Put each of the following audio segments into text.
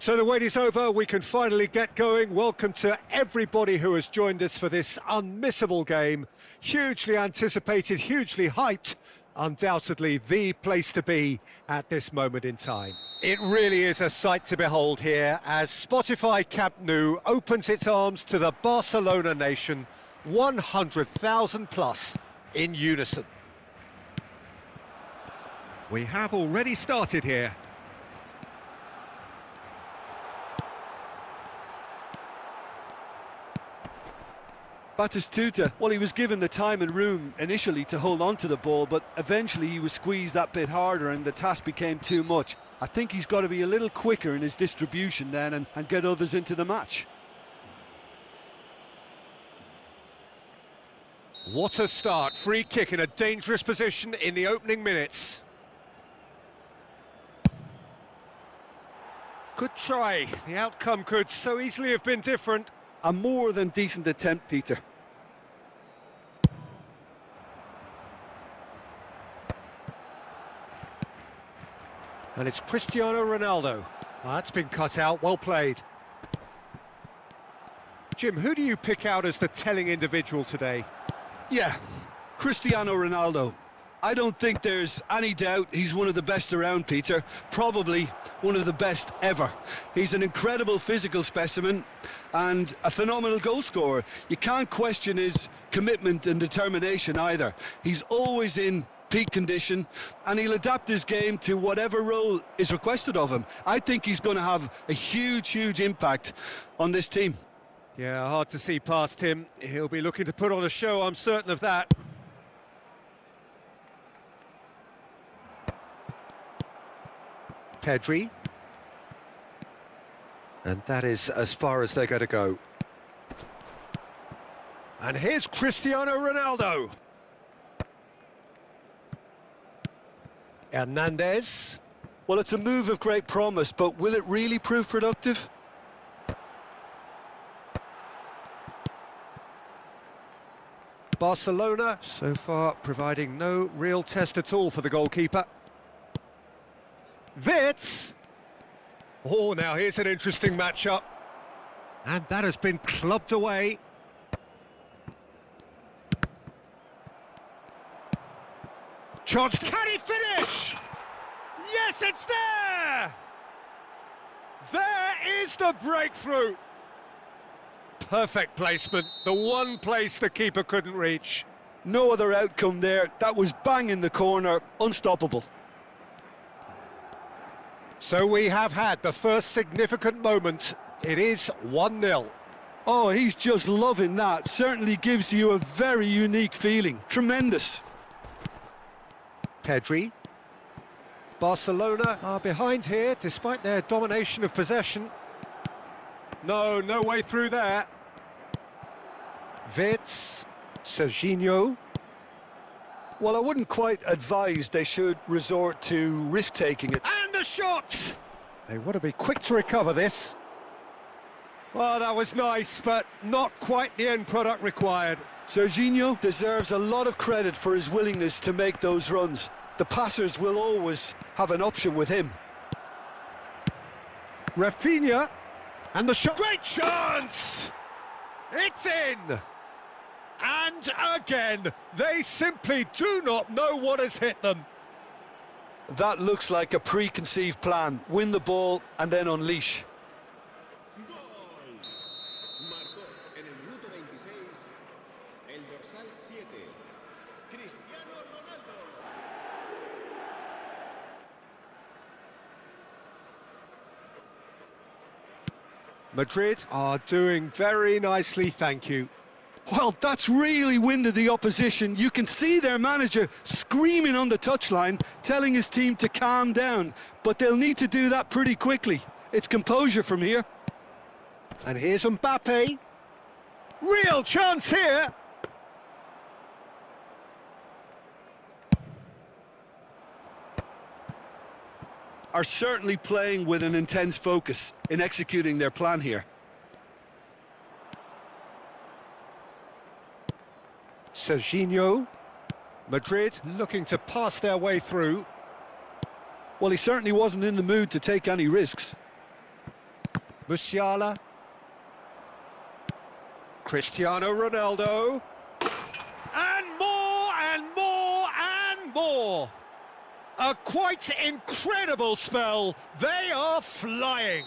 So the wait is over, we can finally get going. Welcome to everybody who has joined us for this unmissable game. Hugely anticipated, hugely hyped, undoubtedly the place to be at this moment in time. It really is a sight to behold here as Spotify Camp Nou opens its arms to the Barcelona nation, 100,000 plus in unison. We have already started here. Batistuta, well, he was given the time and room initially to hold on to the ball, but eventually he was squeezed that bit harder and the task became too much. I think he's got to be a little quicker in his distribution then and get others into the match. What a start. Free kick in a dangerous position in the opening minutes. Good try. The outcome could so easily have been different. A more than decent attempt, Peter. And it's Cristiano Ronaldo. Well, that's been cut out, well played. Jim, who do you pick out as the telling individual today? Yeah, Cristiano Ronaldo. I don't think there's any doubt he's one of the best around, Peter. Probably one of the best ever. He's an incredible physical specimen and a phenomenal goal scorer. You can't question his commitment and determination either. He's always in peak condition and he'll adapt his game to whatever role is requested of him. I think he's going to have a huge impact on this team. Yeah, hard to see past him. He'll be looking to put on a show, I'm certain of that. Pedri. And that is as far as they're going to go. And here's Cristiano Ronaldo. Hernandez. Well, it's a move of great promise, but will it really prove productive? Barcelona, so far, providing no real test at all for the goalkeeper. Wits! Oh, now here's an interesting matchup. And that has been clubbed away. Chance, can he finish? Yes, it's there! There is the breakthrough. Perfect placement, the one place the keeper couldn't reach. No other outcome there. That was bang in the corner, unstoppable. So we have had the first significant moment. It is 1-0. Oh, he's just loving that. Certainly gives you a very unique feeling. Tremendous. Pedri. Barcelona are behind here, despite their domination of possession. No way through there. Wits. Serginho. Well, I wouldn't quite advise they should resort to risk-taking it. And a shot! They want to be quick to recover this. Well, that was nice, but not quite the end product required. Serginho deserves a lot of credit for his willingness to make those runs. The passers will always have an option with him. Rafinha. And the shot. Great chance! It's in! And again, they simply do not know what has hit them. That looks like a preconceived plan. Win the ball and then unleash. Madrid are doing very nicely, thank you. Well, that's really winded the opposition. You can see their manager screaming on the touchline, telling his team to calm down. But they'll need to do that pretty quickly. It's composure from here. And here's Mbappe. Real chance here. Are certainly playing with an intense focus in executing their plan here. Serginho. Madrid looking to pass their way through. Well, he certainly wasn't in the mood to take any risks. Musiala. Cristiano Ronaldo. And more and more and more. A quite incredible spell. They are flying.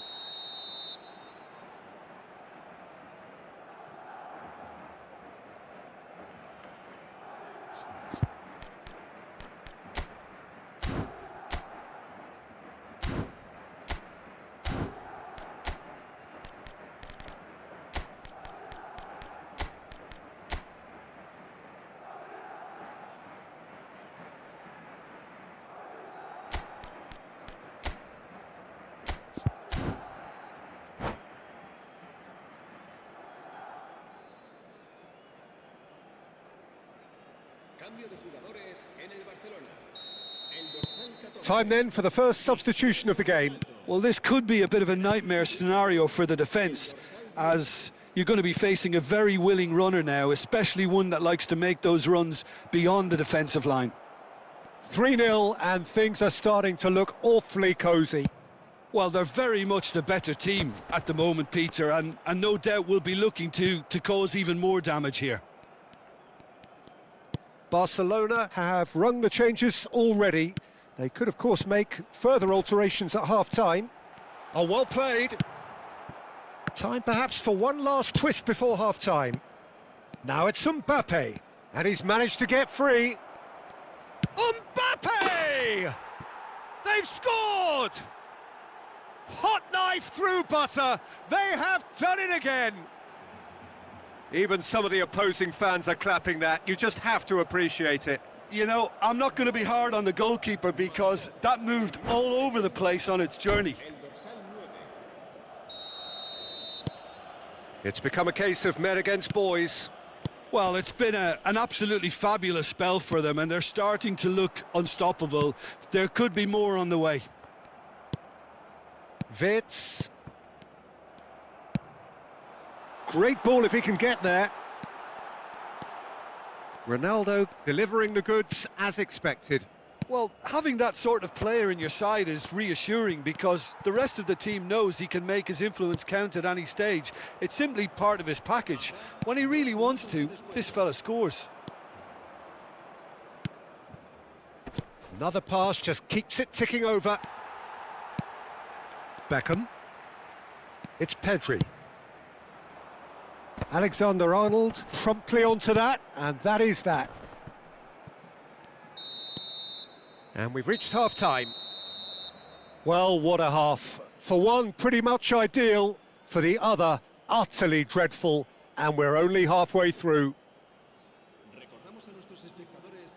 Time then for the first substitution of the game. Well, this could be a bit of a nightmare scenario for the defence, as you're going to be facing a very willing runner now, especially one that likes to make those runs beyond the defensive line. 3-0 and things are starting to look awfully cosy. Well, they're very much the better team at the moment, Peter, and no doubt will be looking to cause even more damage here. Barcelona have rung the changes already. They could, of course, make further alterations at half-time. Oh, well played. Time perhaps for one last twist before half-time. Now it's Mbappe, and he's managed to get free. Mbappe! They've scored! Hot knife through butter. They have done it again. Even some of the opposing fans are clapping that. You just have to appreciate it. You know, I'm not going to be hard on the goalkeeper because that moved all over the place on its journey. It's become a case of men against boys. Well, it's been an absolutely fabulous spell for them, and they're starting to look unstoppable. There could be more on the way. Wits. Great ball if he can get there. Ronaldo delivering the goods as expected. Well, having that sort of player in your side is reassuring because the rest of the team knows he can make his influence count at any stage. It's simply part of his package. When he really wants to, this fella scores. Another pass just keeps it ticking over. Beckham. It's Pedri. Alexander-Arnold promptly onto that, and that is that. And we've reached half-time. Well, what a half. For one, pretty much ideal. For the other, utterly dreadful. And we're only halfway through. Recordamos a nuestros espectadores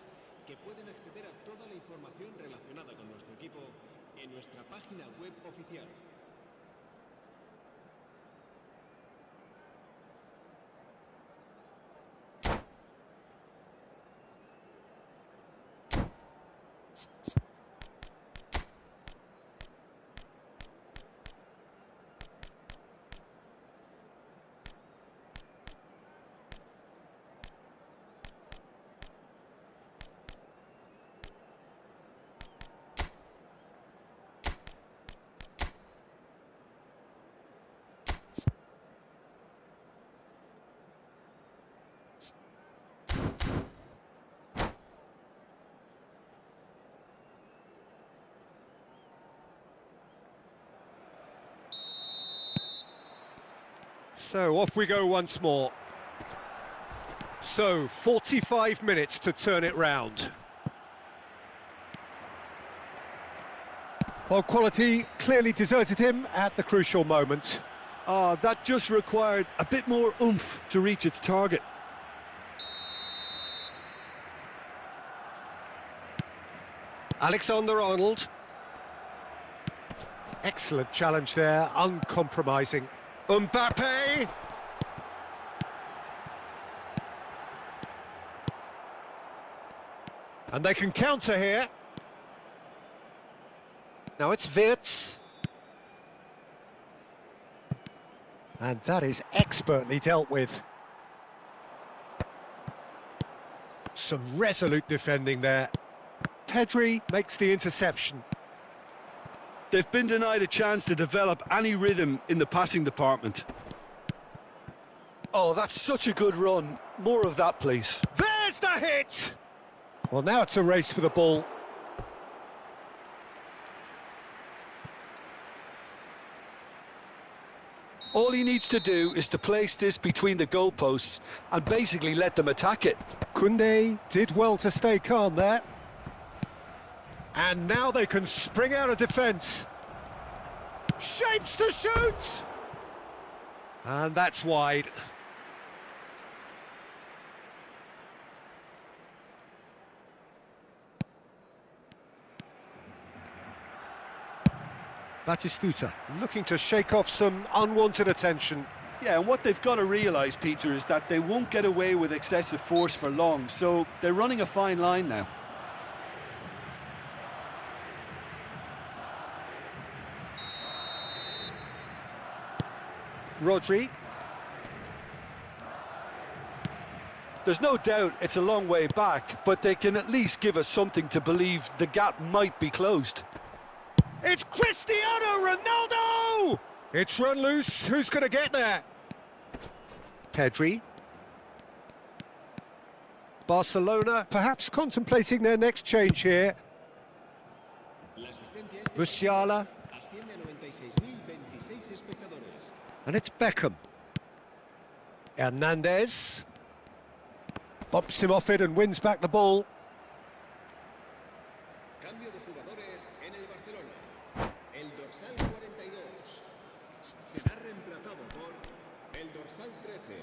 que pueden acceder a toda la información relacionada con nuestro equipo en nuestra página web oficial. So off we go once more. So 45 minutes to turn it round. Well, quality clearly deserted him at the crucial moment. That just required a bit more oomph to reach its target. Alexander-Arnold. Excellent challenge there, uncompromising. Mbappe! And they can counter here. Now it's Wirtz. And that is expertly dealt with. Some resolute defending there. Pedri makes the interception. They've been denied a chance to develop any rhythm in the passing department. Oh, that's such a good run. More of that, please. There's the hit! Well, now it's a race for the ball. All he needs to do is to place this between the goalposts and basically let them attack it. Koundé did well to stay calm there. And now they can spring out of defence. Shapes to shoot! And that's wide. Batistuta looking to shake off some unwanted attention. Yeah, and what they've got to realise, Peter, is that they won't get away with excessive force for long, so they're running a fine line now. Rodri. There's no doubt it's a long way back, but they can at least give us something to believe the gap might be closed. It's Cristiano Ronaldo! It's run loose. Who's going to get there? Pedri. Barcelona perhaps contemplating their next change here. Musiala. And it's Beckham. Hernandez. Bumps him off it and wins back the ball. Será reemplazado por el dorsal 13.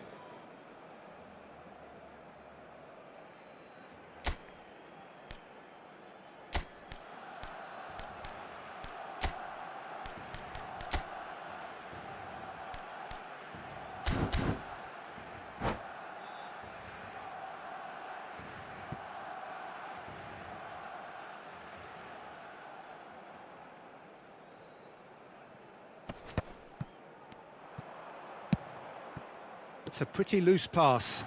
It's a pretty loose pass.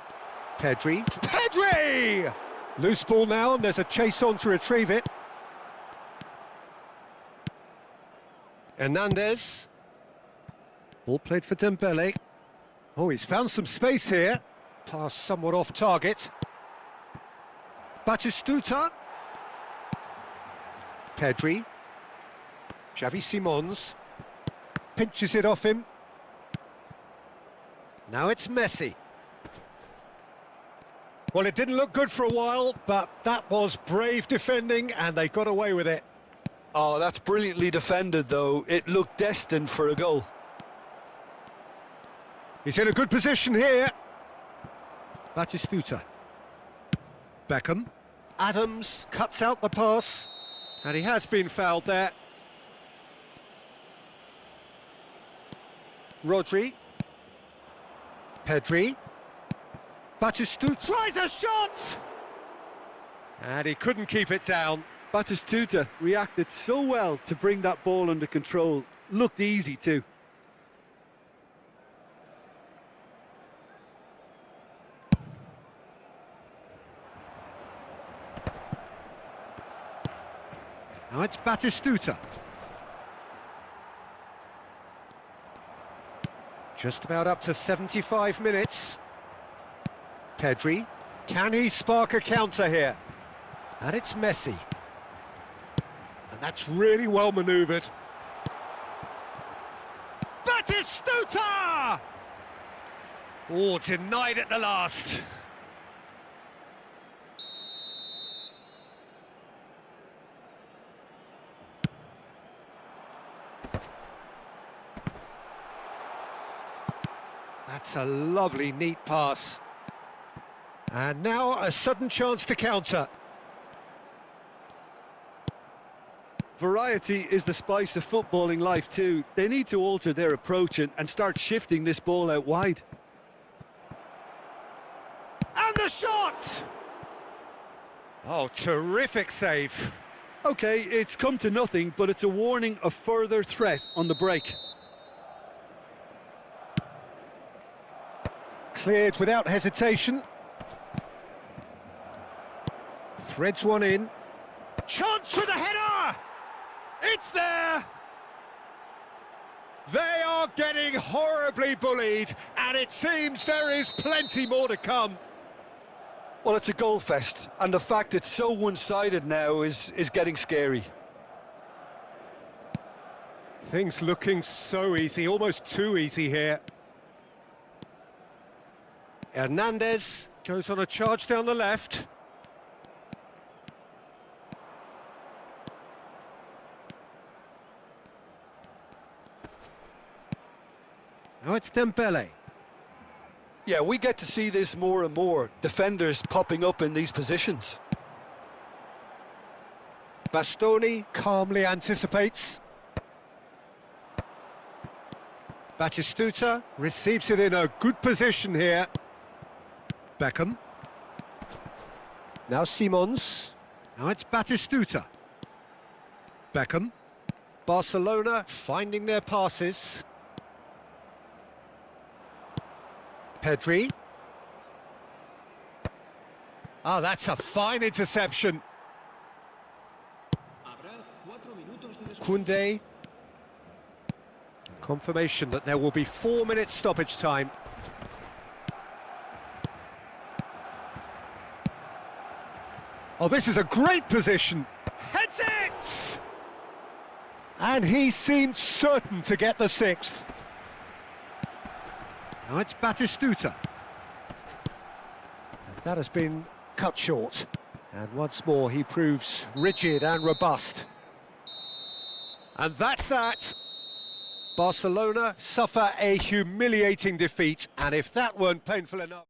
Pedri. Pedri! Loose ball now, and there's a chase on to retrieve it. Hernandez. Ball played for Dembele. Oh, he's found some space here. Pass somewhat off target. Batistuta. Pedri. Xavi Simons. Pinches it off him. Now it's Messi. Well, it didn't look good for a while, but that was brave defending, and they got away with it. Oh, that's brilliantly defended, though. It looked destined for a goal. He's in a good position here. Batistuta. Beckham. Adams cuts out the pass, and he has been fouled there. Rodri. Pedri. Batistuta tries a shot! And he couldn't keep it down. Batistuta reacted so well to bring that ball under control. Looked easy too. Now it's Batistuta. Just about up to 75 minutes. Pedri. Can he spark a counter here? And it's Messi. And that's really well manoeuvred. Batistuta! Oh, denied at the last. That's a lovely, neat pass. And now a sudden chance to counter. Variety is the spice of footballing life too. They need to alter their approach and start shifting this ball out wide. And the shot! Oh, terrific save. Okay, it's come to nothing, but it's a warning of further threat on the break. Cleared without hesitation. Threads one in. Chance for the header! It's there! They are getting horribly bullied, and it seems there is plenty more to come. Well, it's a goal fest, and the fact it's so one-sided now is getting scary. Things looking so easy, almost too easy here. Hernandez goes on a charge down the left. Now it's Dembele. Yeah, we get to see this more and more. Defenders popping up in these positions. Bastoni calmly anticipates. Batistuta receives it in a good position here. Beckham. Now Simons. Now it's Batistuta. Beckham. Barcelona finding their passes. Pedri. Ah, that's a fine interception. Koundé. Confirmation that there will be 4 minutes stoppage time. Oh, this is a great position. Heads it! And he seemed certain to get the sixth. Now it's Batistuta. And that has been cut short. And once more he proves rigid and robust. And that's that. Barcelona suffer a humiliating defeat, and if that weren't painful enough...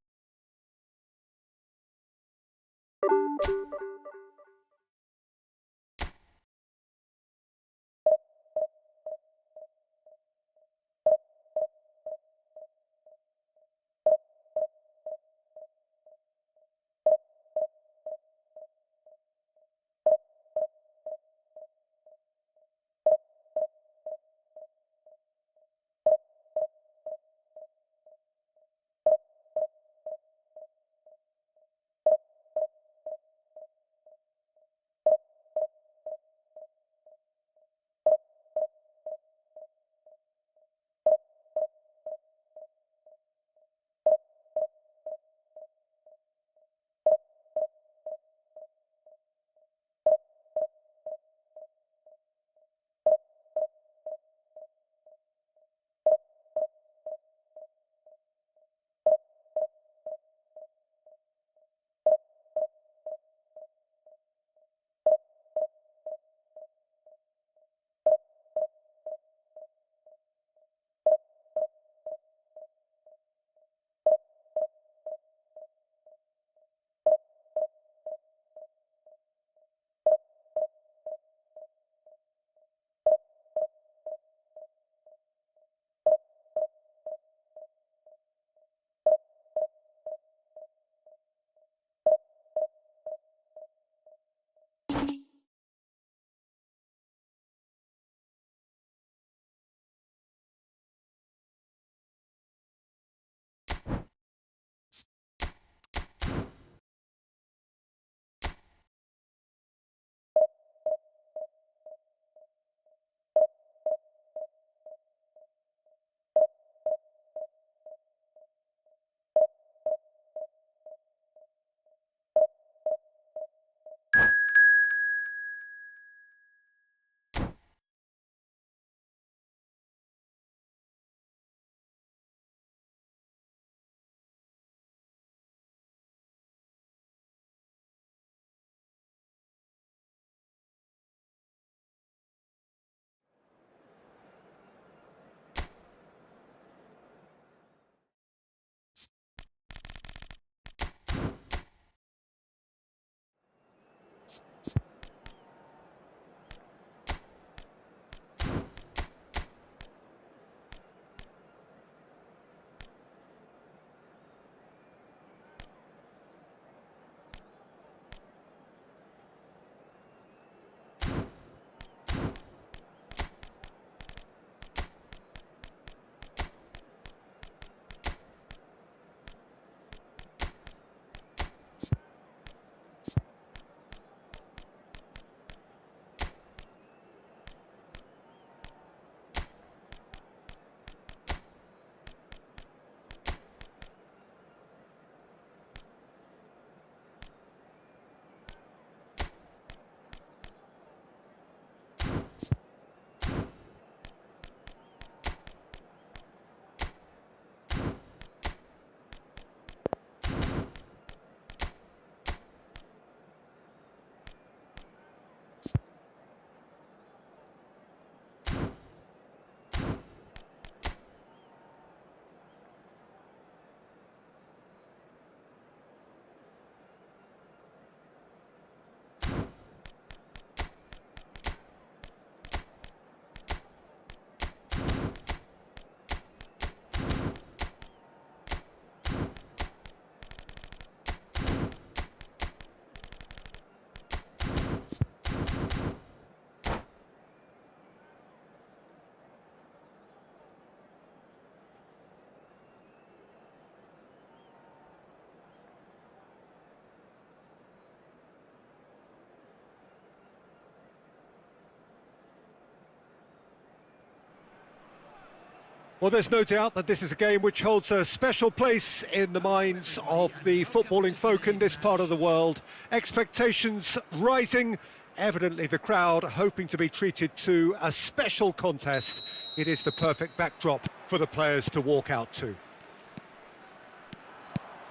Well, there's no doubt that this is a game which holds a special place in the minds of the footballing folk in this part of the world. Expectations rising, evidently the crowd hoping to be treated to a special contest. It is the perfect backdrop for the players to walk out to.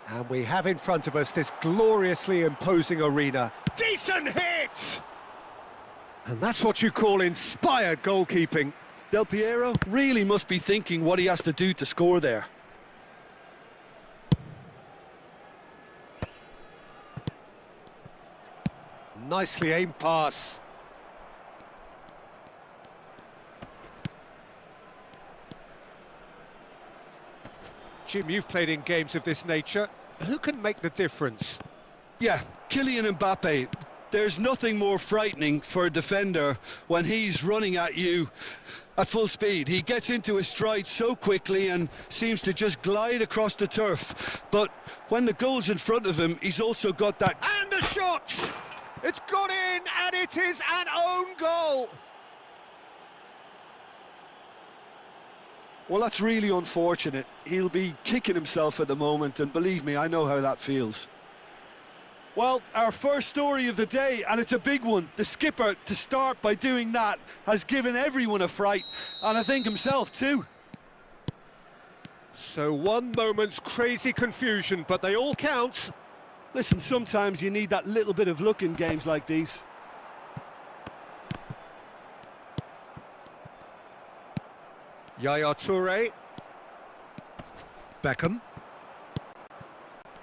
And we have in front of us this gloriously imposing arena. Decent hit! And that's what you call inspired goalkeeping. Del Piero really must be thinking what he has to do to score there. Nicely aimed pass. Jim, you've played in games of this nature. Who can make the difference? Yeah, Kylian Mbappe. There's nothing more frightening for a defender when he's running at you at full speed. He gets into his stride so quickly and seems to just glide across the turf. But when the goal's in front of him, he's also got that... And the shot! It's gone in, and it is an own goal! Well, that's really unfortunate. He'll be kicking himself at the moment, and believe me, I know how that feels. Well, our first story of the day, and it's a big one. The skipper, to start by doing that, has given everyone a fright, and I think himself too. So one moment's crazy confusion, but they all count. Listen, sometimes you need that little bit of luck in games like these. Yaya Toure. Beckham.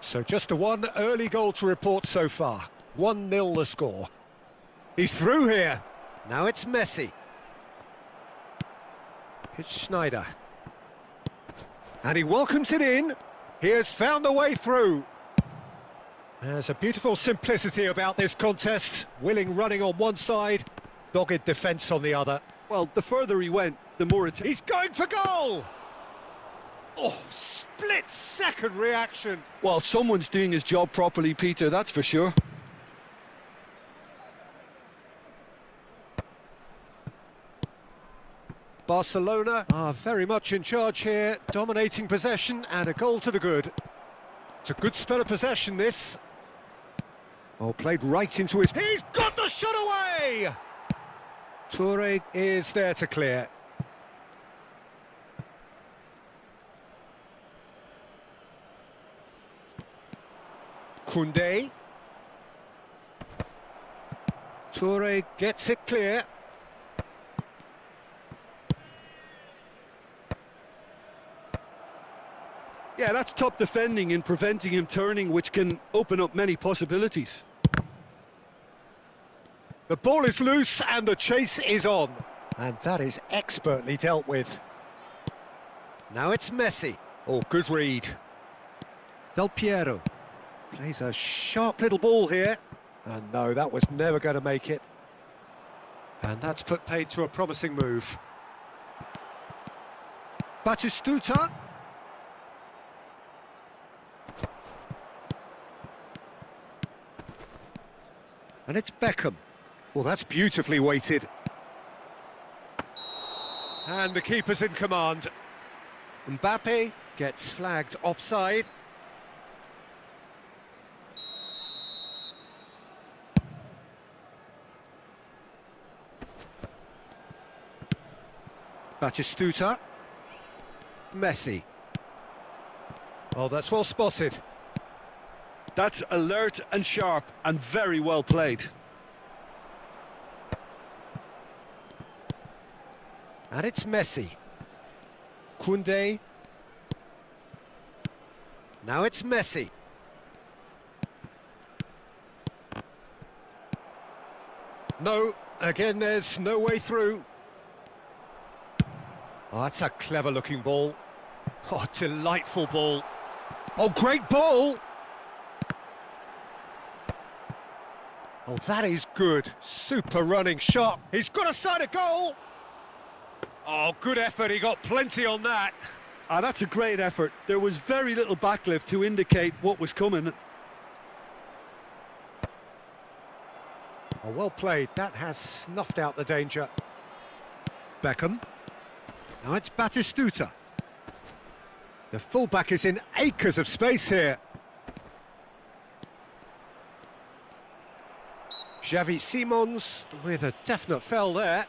So just the one early goal to report so far. 1-0 the score. He's through here. Now it's Messi. It's Schneider. And he welcomes it in. He has found a way through. There's a beautiful simplicity about this contest. Willing running on one side, dogged defence on the other. Well, the further he went, the more it... He's going for goal! Oh, split-second reaction. Well, someone's doing his job properly, Peter, that's for sure. Barcelona are very much in charge here, dominating possession and a goal to the good. It's a good spell of possession, this. Oh, played right into his... He's got the shot away! Toure is there to clear. Koundé. Toure gets it clear. Yeah, that's top defending and preventing him turning, which can open up many possibilities. The ball is loose and the chase is on. And that is expertly dealt with. Now it's Messi. Oh, good read. Del Piero. Plays a sharp little ball here. And no, that was never going to make it. And that's put paid to a promising move. Batistuta. And it's Beckham. Well, that's beautifully weighted. And the keeper's in command. Mbappe gets flagged offside. Batistuta. Messi. Oh, that's well spotted. That's alert and sharp and very well played. And it's Messi. Koundé. Now it's Messi. No, again there's no way through. Oh, that's a clever looking ball. Oh, delightful ball. Oh, great ball! Oh, that is good. Super running shot. He's got a side of goal! Oh, good effort. He got plenty on that. Ah, that's a great effort. There was very little backlift to indicate what was coming. Oh, well played. That has snuffed out the danger. Beckham. Now it's Batistuta. The fullback is in acres of space here. Xavi Simons with a definite foul there.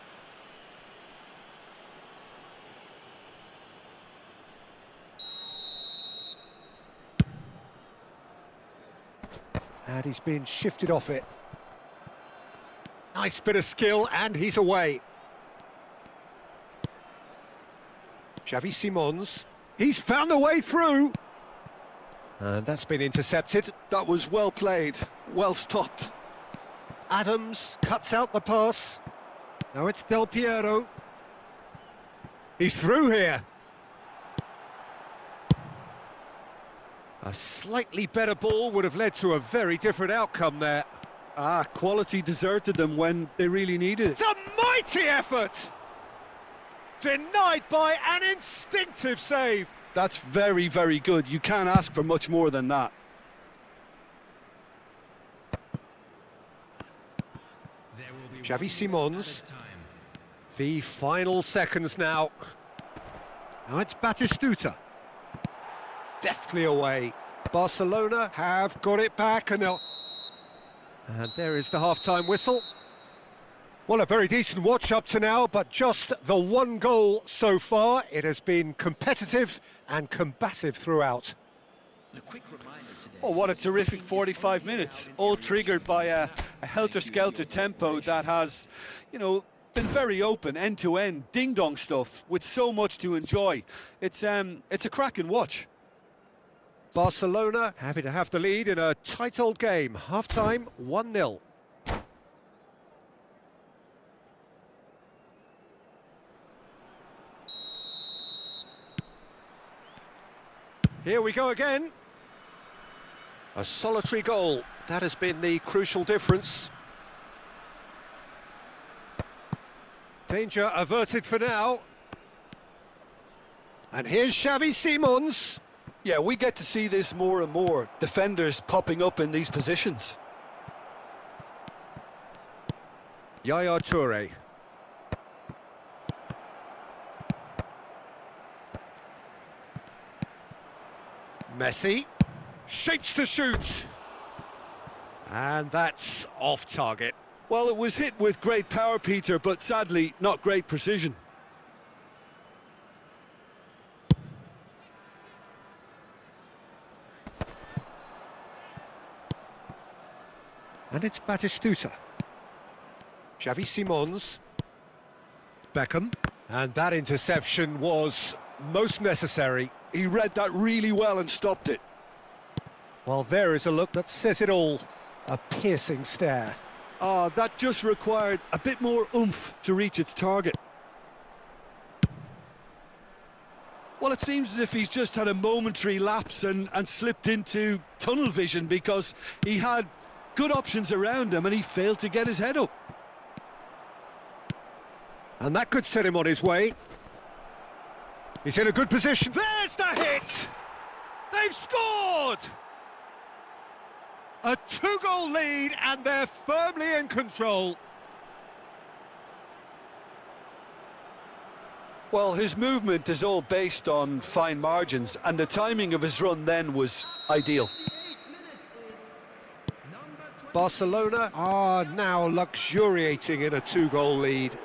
And he's been shifted off it. Nice bit of skill, and he's away. Xavi Simons. He's found a way through. And that's been intercepted. That was well played, well stopped. Adams cuts out the pass. Now it's Del Piero. He's through here. A slightly better ball would have led to a very different outcome there. Quality deserted them when they really needed it. It's a mighty effort! Denied by an instinctive save. That's very, very good. You can't ask for much more than that. Xavi Simons. The final seconds now. Now it's Batistuta. Deftly away. Barcelona have got it back and they'll... And there is the half-time whistle. Well, a very decent watch up to now, but just the one goal so far. It has been competitive and combative throughout. Oh, what a terrific 45 minutes, all triggered by a helter-skelter tempo that has, you know, been very open, end-to-end, ding-dong stuff, with so much to enjoy. It's a cracking watch. Barcelona happy to have the lead in a tight old game. Half-time, 1-0. Here we go again. A solitary goal. That has been the crucial difference. Danger averted for now. And here's Xavi Simons. Yeah, we get to see this more and more. Defenders popping up in these positions. Yaya Toure. Messi shapes to shoot, and that's off target. Well, it was hit with great power, Peter, but sadly not great precision. And it's Batistuta. Xavi Simons. Beckham. And that interception was most necessary. He read that really well and stopped it. Well, there is a look that says it all. A piercing stare. That just required a bit more oomph to reach its target. Well, it seems as if he's just had a momentary lapse and slipped into tunnel vision, because he had good options around him and he failed to get his head up. And that could set him on his way. He's in a good position. There's the hit! They've scored! A two-goal lead, and they're firmly in control. Well, his movement is all based on fine margins, and the timing of his run then was ideal. Barcelona are now luxuriating in a two-goal lead.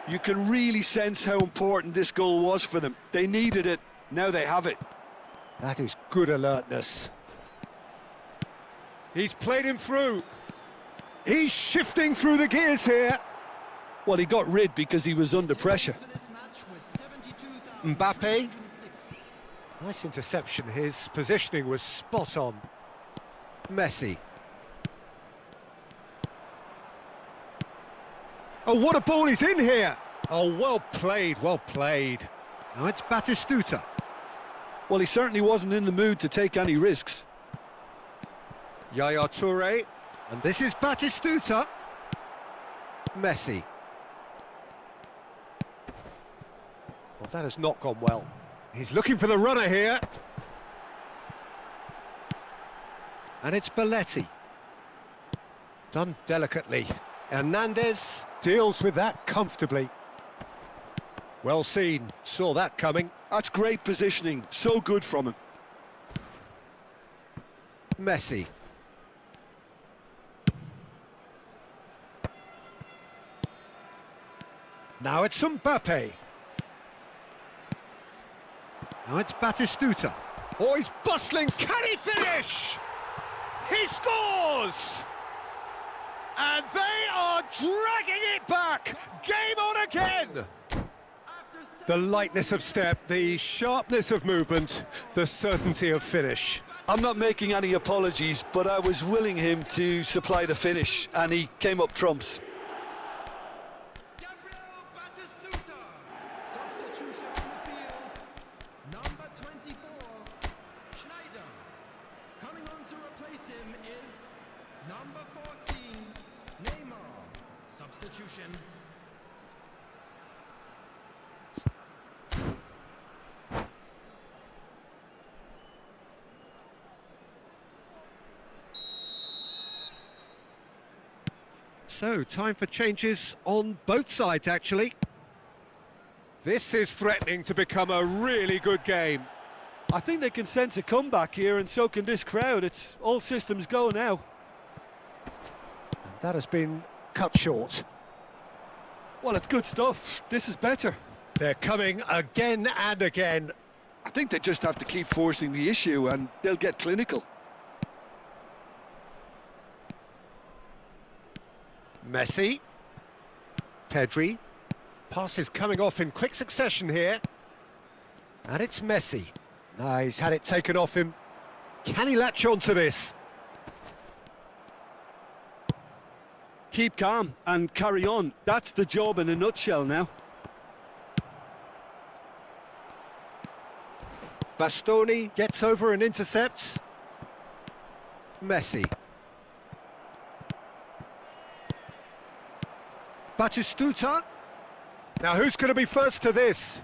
You can really sense how important this goal was for them. They needed it, now they have it. That is good alertness. He's played him through. He's shifting through the gears here. Well, he got rid because he was under pressure. Mbappe. Nice interception. His positioning was spot on. Messi. Oh, what a ball he's in here! Oh, well played, well played. Now it's Batistuta. Well, he certainly wasn't in the mood to take any risks. Yaya Toure. And this is Batistuta. Messi. Well, that has not gone well. He's looking for the runner here. And it's Belletti. Done delicately. Hernandez deals with that comfortably. Well seen, saw that coming. That's great positioning, so good from him. Messi. Now it's Mbappe. Now it's Batistuta. Oh, he's bustling. Can he finish? He scores! And they are dragging it back. Game on again. The lightness of step, the sharpness of movement, the certainty of finish. I'm not making any apologies, but I was willing him to supply the finish, and he came up trumps. Number 24, Schneider. Coming on to replace him is number 14, Neymar. Substitution. So, time for changes on both sides, actually. This is threatening to become a really good game. I think they can sense a comeback here, and so can this crowd. It's all systems go now. And that has been cut short. Well, it's good stuff. This is better. They're coming again and again. I think they just have to keep forcing the issue, and they'll get clinical. Messi. Pedri. Pass is coming off in quick succession here. And it's Messi. Now he's had it taken off him. Can he latch on to this? Keep calm and carry on. That's the job in a nutshell now. Bastoni gets over and intercepts. Messi. Batistuta. Now who's going to be first to this?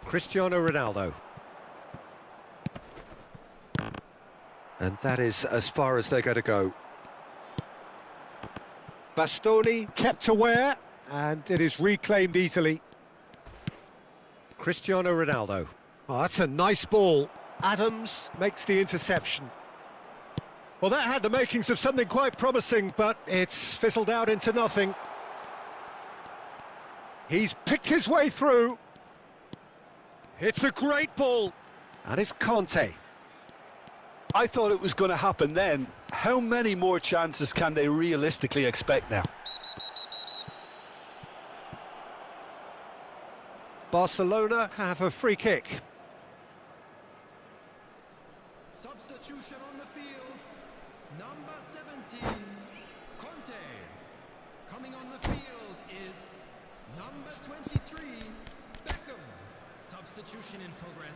Cristiano Ronaldo. And that is as far as they're going to go. Bastoni kept aware, and it is reclaimed easily. Cristiano Ronaldo. Oh, that's a nice ball. Adams makes the interception. Well, that had the makings of something quite promising, but it's fizzled out into nothing. He's picked his way through. It's a great ball. And it's Conte. I thought it was going to happen then. How many more chances can they realistically expect now? Barcelona have a free kick. Substitution on the field. Number 17, Conte. Coming on the field is number 23, Beckham. Substitution in progress.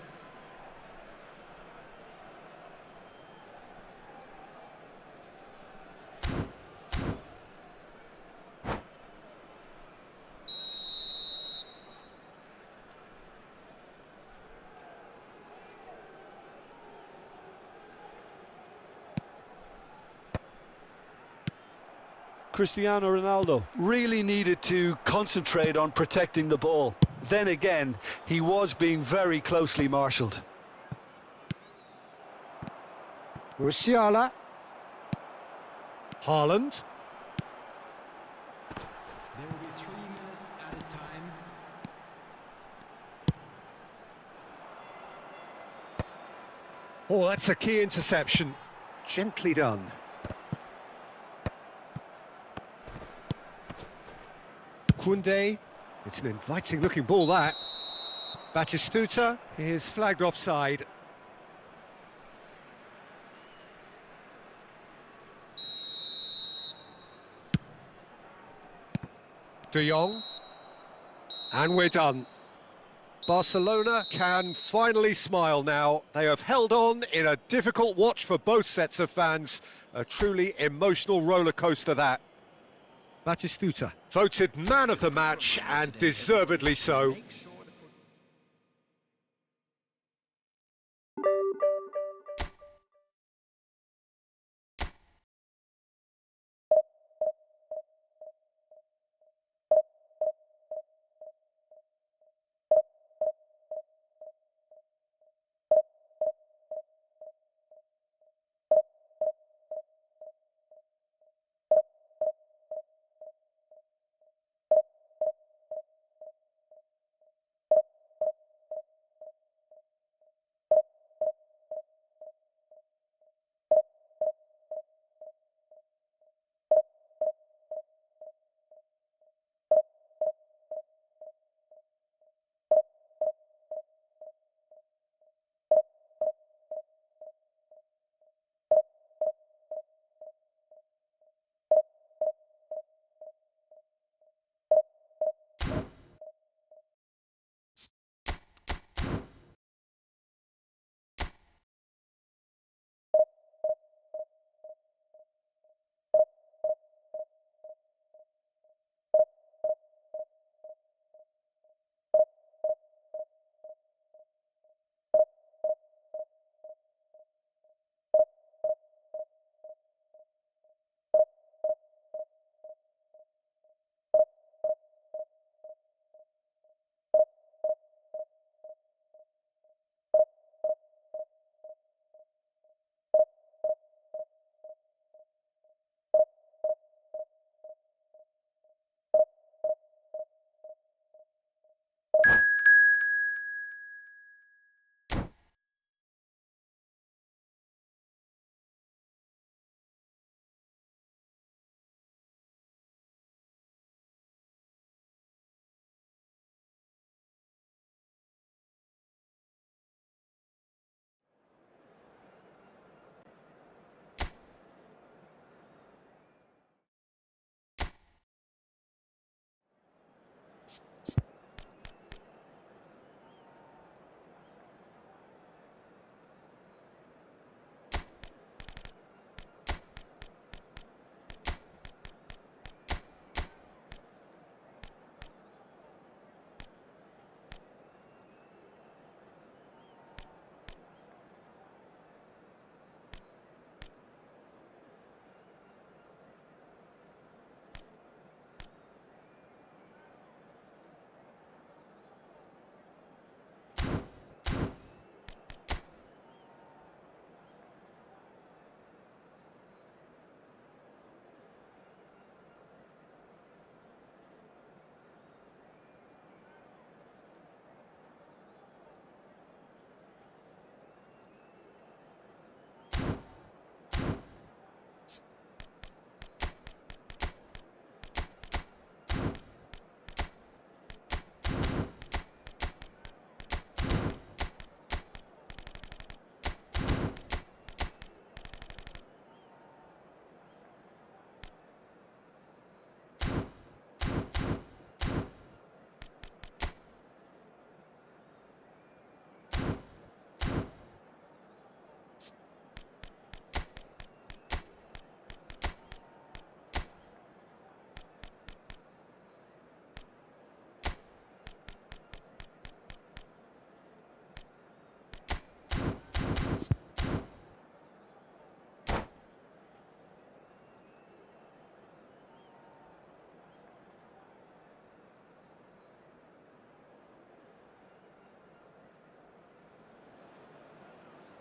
Cristiano Ronaldo really needed to concentrate on protecting the ball. Then again, he was being very closely marshalled. Musiala. Haaland. There will be 3 minutes added time. Oh, that's a key interception. Gently done. Koundé. It's an inviting looking ball, that. Batistuta is flagged offside. De Jong. And we're done. Barcelona can finally smile now. They have held on in a difficult watch for both sets of fans. A truly emotional roller coaster, that. Batistuta, voted man of the match, and deservedly so.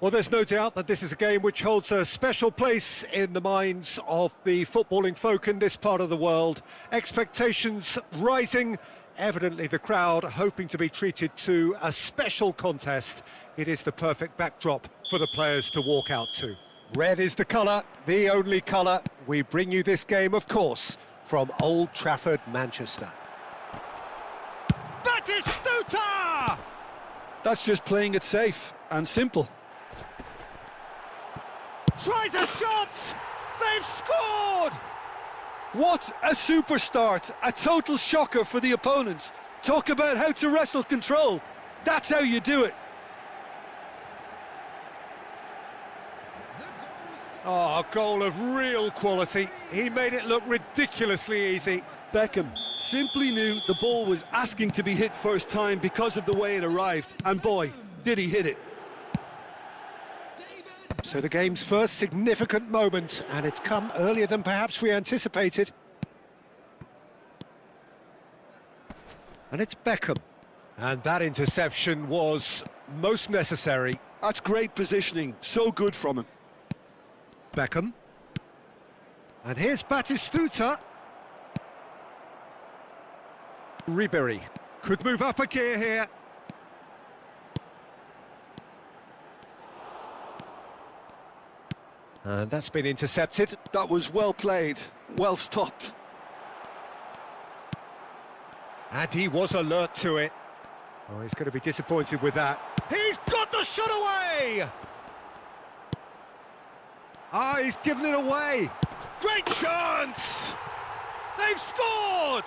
Well, there's no doubt that this is a game which holds a special place in the minds of the footballing folk in this part of the world. Expectations rising, evidently the crowd hoping to be treated to a special contest. It is the perfect backdrop for the players to walk out to. Red is the colour, the only colour. We bring you this game, of course, from Old Trafford, Manchester. Batistuta! That's just playing it safe and simple. Tries a shot! They've scored! What a super start! A total shocker for the opponents. Talk about how to wrestle control. That's how you do it. Oh, a goal of real quality. He made it look ridiculously easy. Beckham simply knew the ball was asking to be hit first time because of the way it arrived. And boy, did he hit it. So the game's first significant moment, and it's come earlier than perhaps we anticipated. And it's Beckham. And that interception was most necessary. That's great positioning, so good from him. Beckham. And here's Batistuta. Ribery could move up a gear here. And that's been intercepted. That was well played, well stopped. And he was alert to it. Oh, he's going to be disappointed with that. He's got the shot away! Ah, he's given it away. Great chance! They've scored!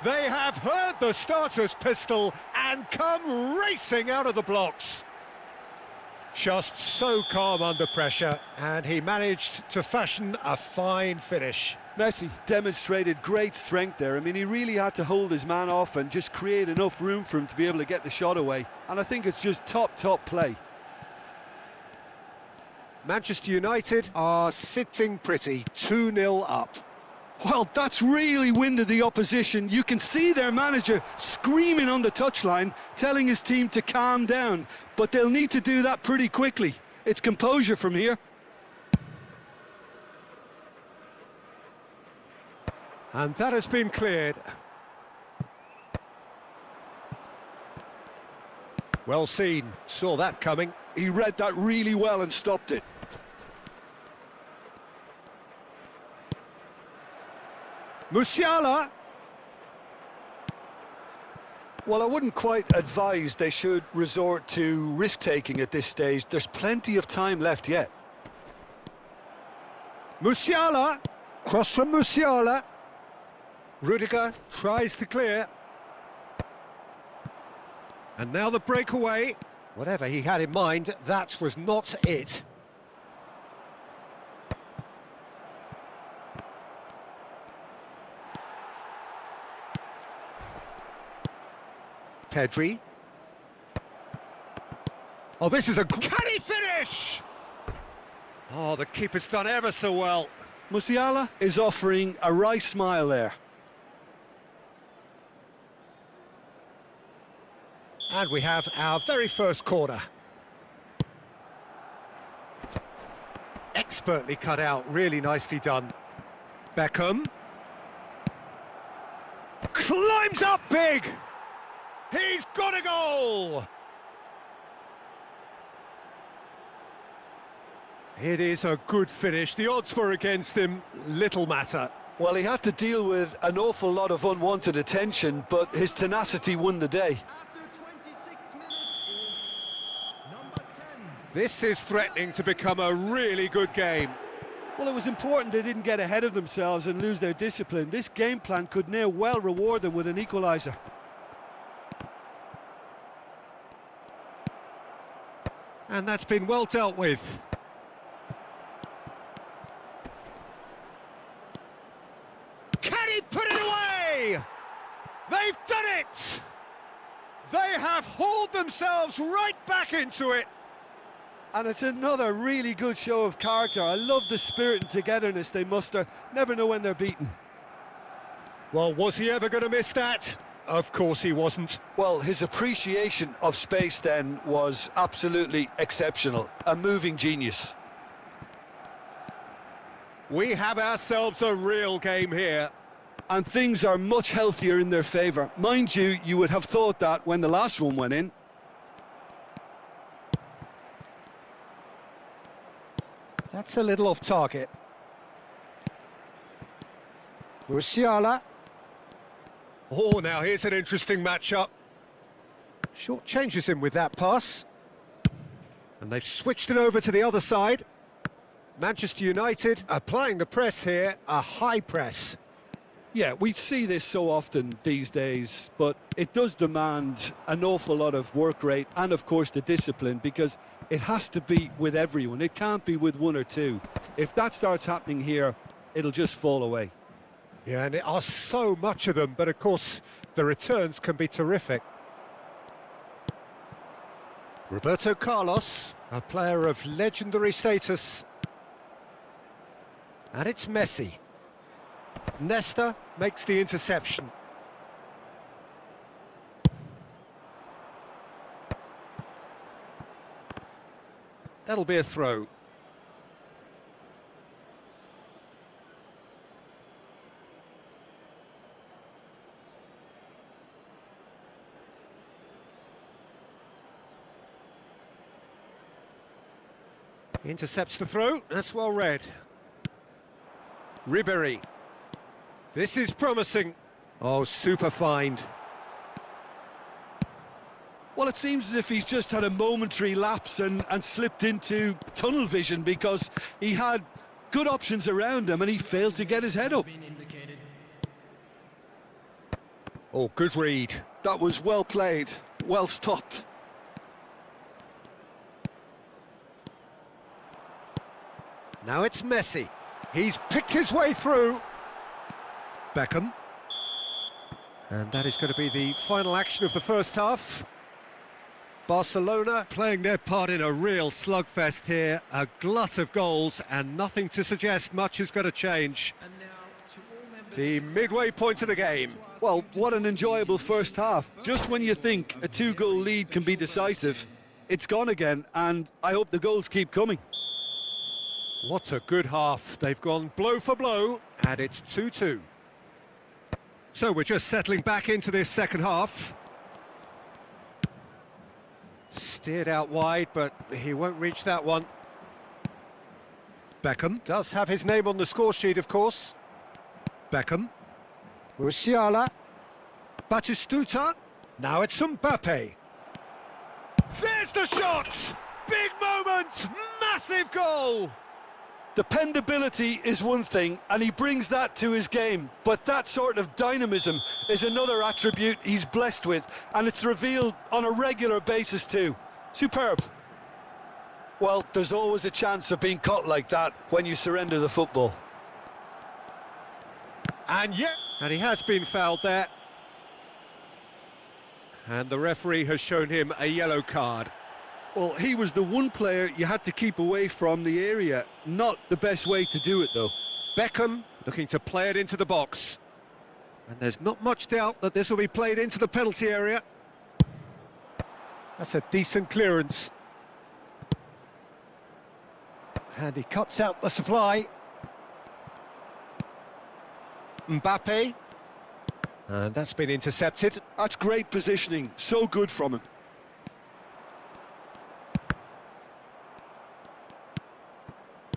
They have heard the starter's pistol and come racing out of the blocks. Just so calm under pressure, and he managed to fashion a fine finish. Messi demonstrated great strength there. I mean, he really had to hold his man off and just create enough room for him to be able to get the shot away. And I think it's just top play. Manchester United are sitting pretty, 2-0 up. Well, that's really winded the opposition. You can see their manager screaming on the touchline, telling his team to calm down. But they'll need to do that pretty quickly. It's composure from here. And that has been cleared. Well seen, saw that coming. He read that really well and stopped it. Musiala. Well, I wouldn't quite advise they should resort to risk-taking at this stage. There's plenty of time left yet. Musiala. Cross from Musiala. Rudiger tries to clear. And now the breakaway. Whatever he had in mind, that was not it. Pedri. Oh, this is a... Can he finish? Oh, the keeper's done ever so well. Musiala is offering a wry smile there. And we have our very first corner. Expertly cut out, really nicely done. Beckham. Climbs up big! He's got a goal! It is a good finish. The odds were against him, little matter. Well, he had to deal with an awful lot of unwanted attention, but his tenacity won the day. This is threatening to become a really good game. Well, it was important they didn't get ahead of themselves and lose their discipline. This game plan could now well reward them with an equaliser. And that's been well dealt with. Can he put it away? They've done it! They have hauled themselves right back into it. And it's another really good show of character. I love the spirit and togetherness they muster. Never know when they're beaten. Well, was he ever going to miss that? Of course he wasn't. Well, his appreciation of space then was absolutely exceptional. A moving genius. We have ourselves a real game here. And things are much healthier in their favour. Mind you, you would have thought that when the last one went in. That's a little off target. Musiala. Oh, now here's an interesting matchup. Short changes him with that pass. And they've switched it over to the other side. Manchester United applying the press here, a high press. Yeah, we see this so often these days, but it does demand an awful lot of work rate and, of course, the discipline, because it has to be with everyone. It can't be with one or two. If that starts happening here, it'll just fall away. Yeah, and there are so much of them, but of course, the returns can be terrific. Roberto Carlos, a player of legendary status. And it's Messi. Nesta makes the interception. That'll be a throw. Intercepts the throw, that's well read. Ribéry. This is promising. Oh, super find. Well, it seems as if he's just had a momentary lapse and slipped into tunnel vision, because he had good options around him and he failed to get his head up. Oh, good read. That was well played, well stopped. Now it's Messi. He's picked his way through. Beckham. And that is going to be the final action of the first half. Barcelona playing their part in a real slugfest here. A glut of goals and nothing to suggest much is going to change. The midway point of the game. Well, what an enjoyable first half. Just when you think a two-goal lead can be decisive, it's gone again, and I hope the goals keep coming. What a good half. They've gone blow for blow, and it's 2-2. So we're just settling back into this second half. Steered out wide, but he won't reach that one. Beckham does have his name on the score sheet, of course. Beckham. Musiala. Batistuta. Now it's Mbappe. There's the shot! Big moment! Massive goal! Dependability is one thing, and he brings that to his game, but that sort of dynamism is another attribute he's blessed with, and it's revealed on a regular basis too. Superb. Well, there's always a chance of being caught like that when you surrender the football. And he has been fouled there. And the referee has shown him a yellow card. Well, he was the one player you had to keep away from the area. Not the best way to do it, though. Beckham looking to play it into the box. And there's not much doubt that this will be played into the penalty area. That's a decent clearance. And he cuts out the supply. Mbappe. And that's been intercepted. That's great positioning. So good from him.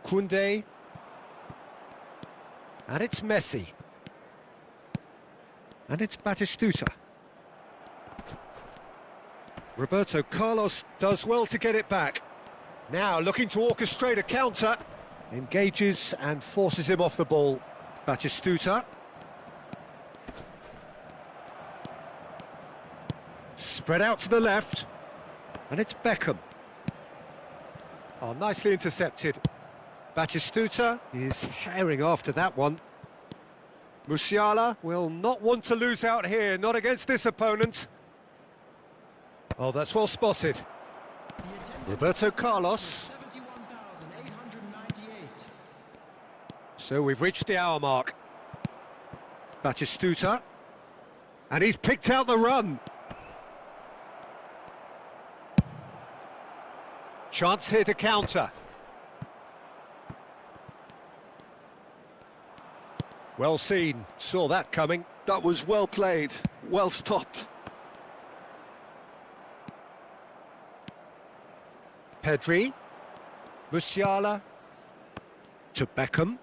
Koundé. And it's Messi. And it's Batistuta. Roberto Carlos does well to get it back. Now looking to orchestrate a counter. Engages and forces him off the ball. Batistuta. Spread out to the left. And it's Beckham. Oh, nicely intercepted. Batistuta is herring after that one. Musiala will not want to lose out here, not against this opponent. Oh, that's well spotted. Roberto Carlos. So we've reached the hour mark. Batistuta. And he's picked out the run. Chance here to counter. Well seen, saw that coming. That was well played, well stopped. Pedri. Musiala. To Beckham.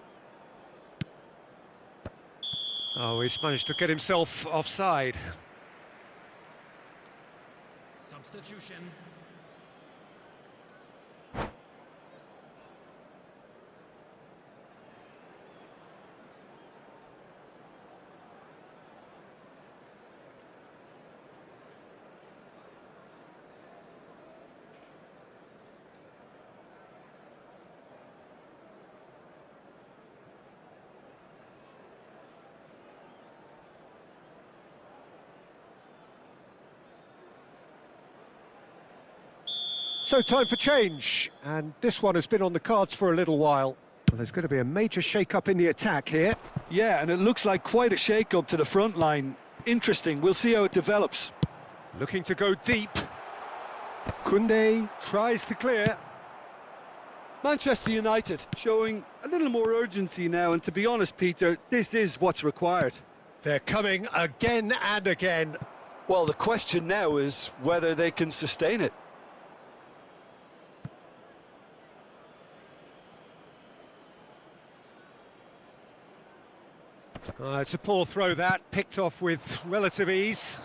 Oh, he's managed to get himself offside. Substitution. So time for change, and this one has been on the cards for a little while. Well, there's going to be a major shake-up in the attack here. Yeah, and it looks like quite a shake-up to the front line. Interesting, we'll see how it develops. Looking to go deep. Koundé tries to clear. Manchester United showing a little more urgency now, and to be honest, Peter, this is what's required. They're coming again and again. Well, the question now is whether they can sustain it. It's a poor throw that, picked off with relative ease.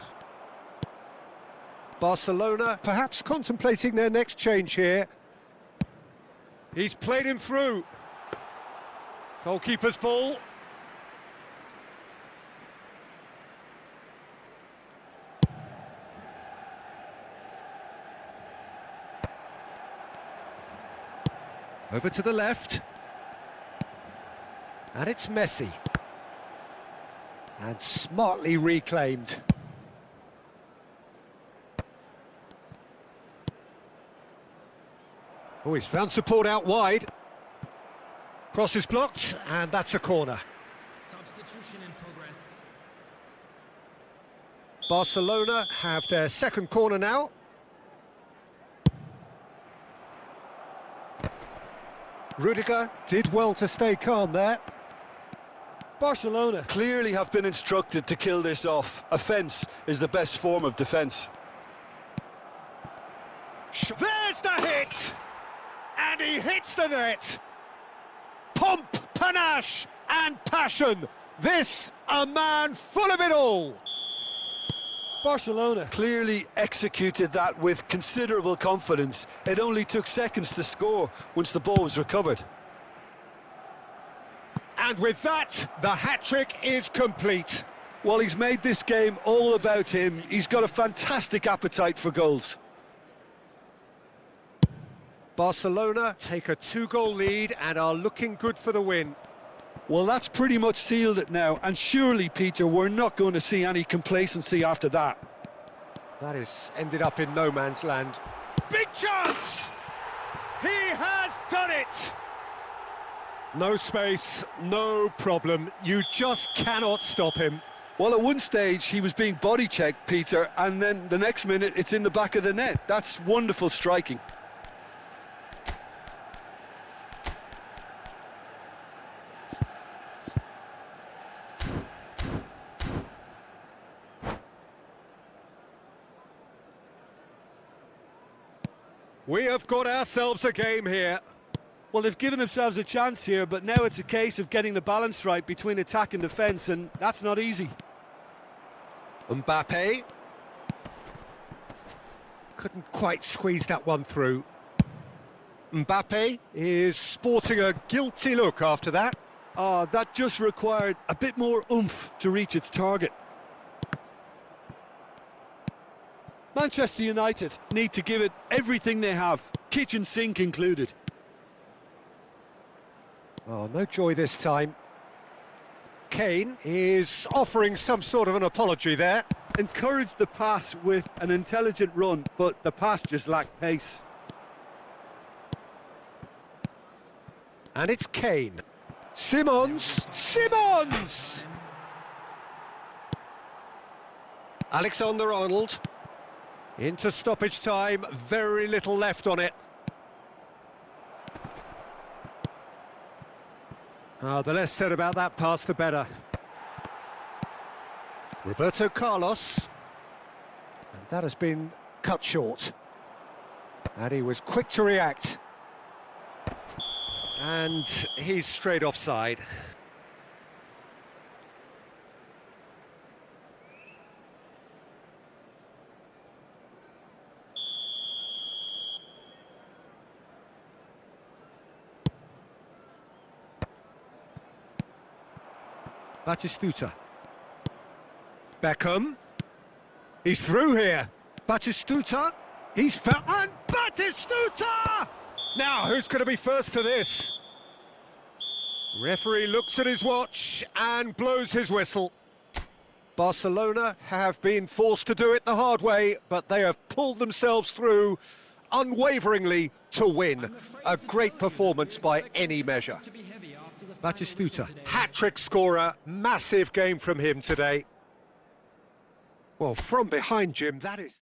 Barcelona perhaps contemplating their next change here. He's played him through. Goalkeeper's ball. Over to the left. And it's Messi. And smartly reclaimed. Oh, he's found support out wide. Cross is blocked, and that's a corner. Substitution in progress. Barcelona have their second corner now. Rudiger did well to stay calm there. Barcelona clearly have been instructed to kill this off. Offence is the best form of defence. There's the hit! And he hits the net! Pomp, panache and passion. This a man full of it all. Barcelona clearly executed that with considerable confidence. It only took seconds to score once the ball was recovered. And with that, the hat-trick is complete. Well, he's made this game all about him. He's got a fantastic appetite for goals. Barcelona take a 2-goal lead and are looking good for the win. Well, that's pretty much sealed it now. And surely, Peter, we're not going to see any complacency after that. That has ended up in no man's land. Big chance! He has done it! No space, no problem. You just cannot stop him. Well, at one stage, he was being body-checked, Peter, and then the next minute, it's in the back of the net. That's wonderful striking. We have got ourselves a game here. Well, they've given themselves a chance here, but now it's a case of getting the balance right between attack and defence, and that's not easy. Mbappe. Couldn't quite squeeze that one through. Mbappe is sporting a guilty look after that. Oh, that just required a bit more oomph to reach its target. Manchester United need to give it everything they have, kitchen sink included. Oh, no joy this time. Kane is offering some sort of an apology there. Encouraged the pass with an intelligent run, but the pass just lacked pace. And it's Kane. Simons! Alexander-Arnold. Into stoppage time, very little left on it. The less said about that pass, the better. Roberto Carlos. And that has been cut short. And he was quick to react. And he's straight offside. Batistuta. Beckham. He's through here. Batistuta. He's found. And Batistuta! Now, who's going to be first to this? Referee looks at his watch and blows his whistle. Barcelona have been forced to do it the hard way, but they have pulled themselves through unwaveringly to win. A great performance by any measure. Batistuta, hat-trick scorer, massive game from him today. Well, from behind, Jim, that is...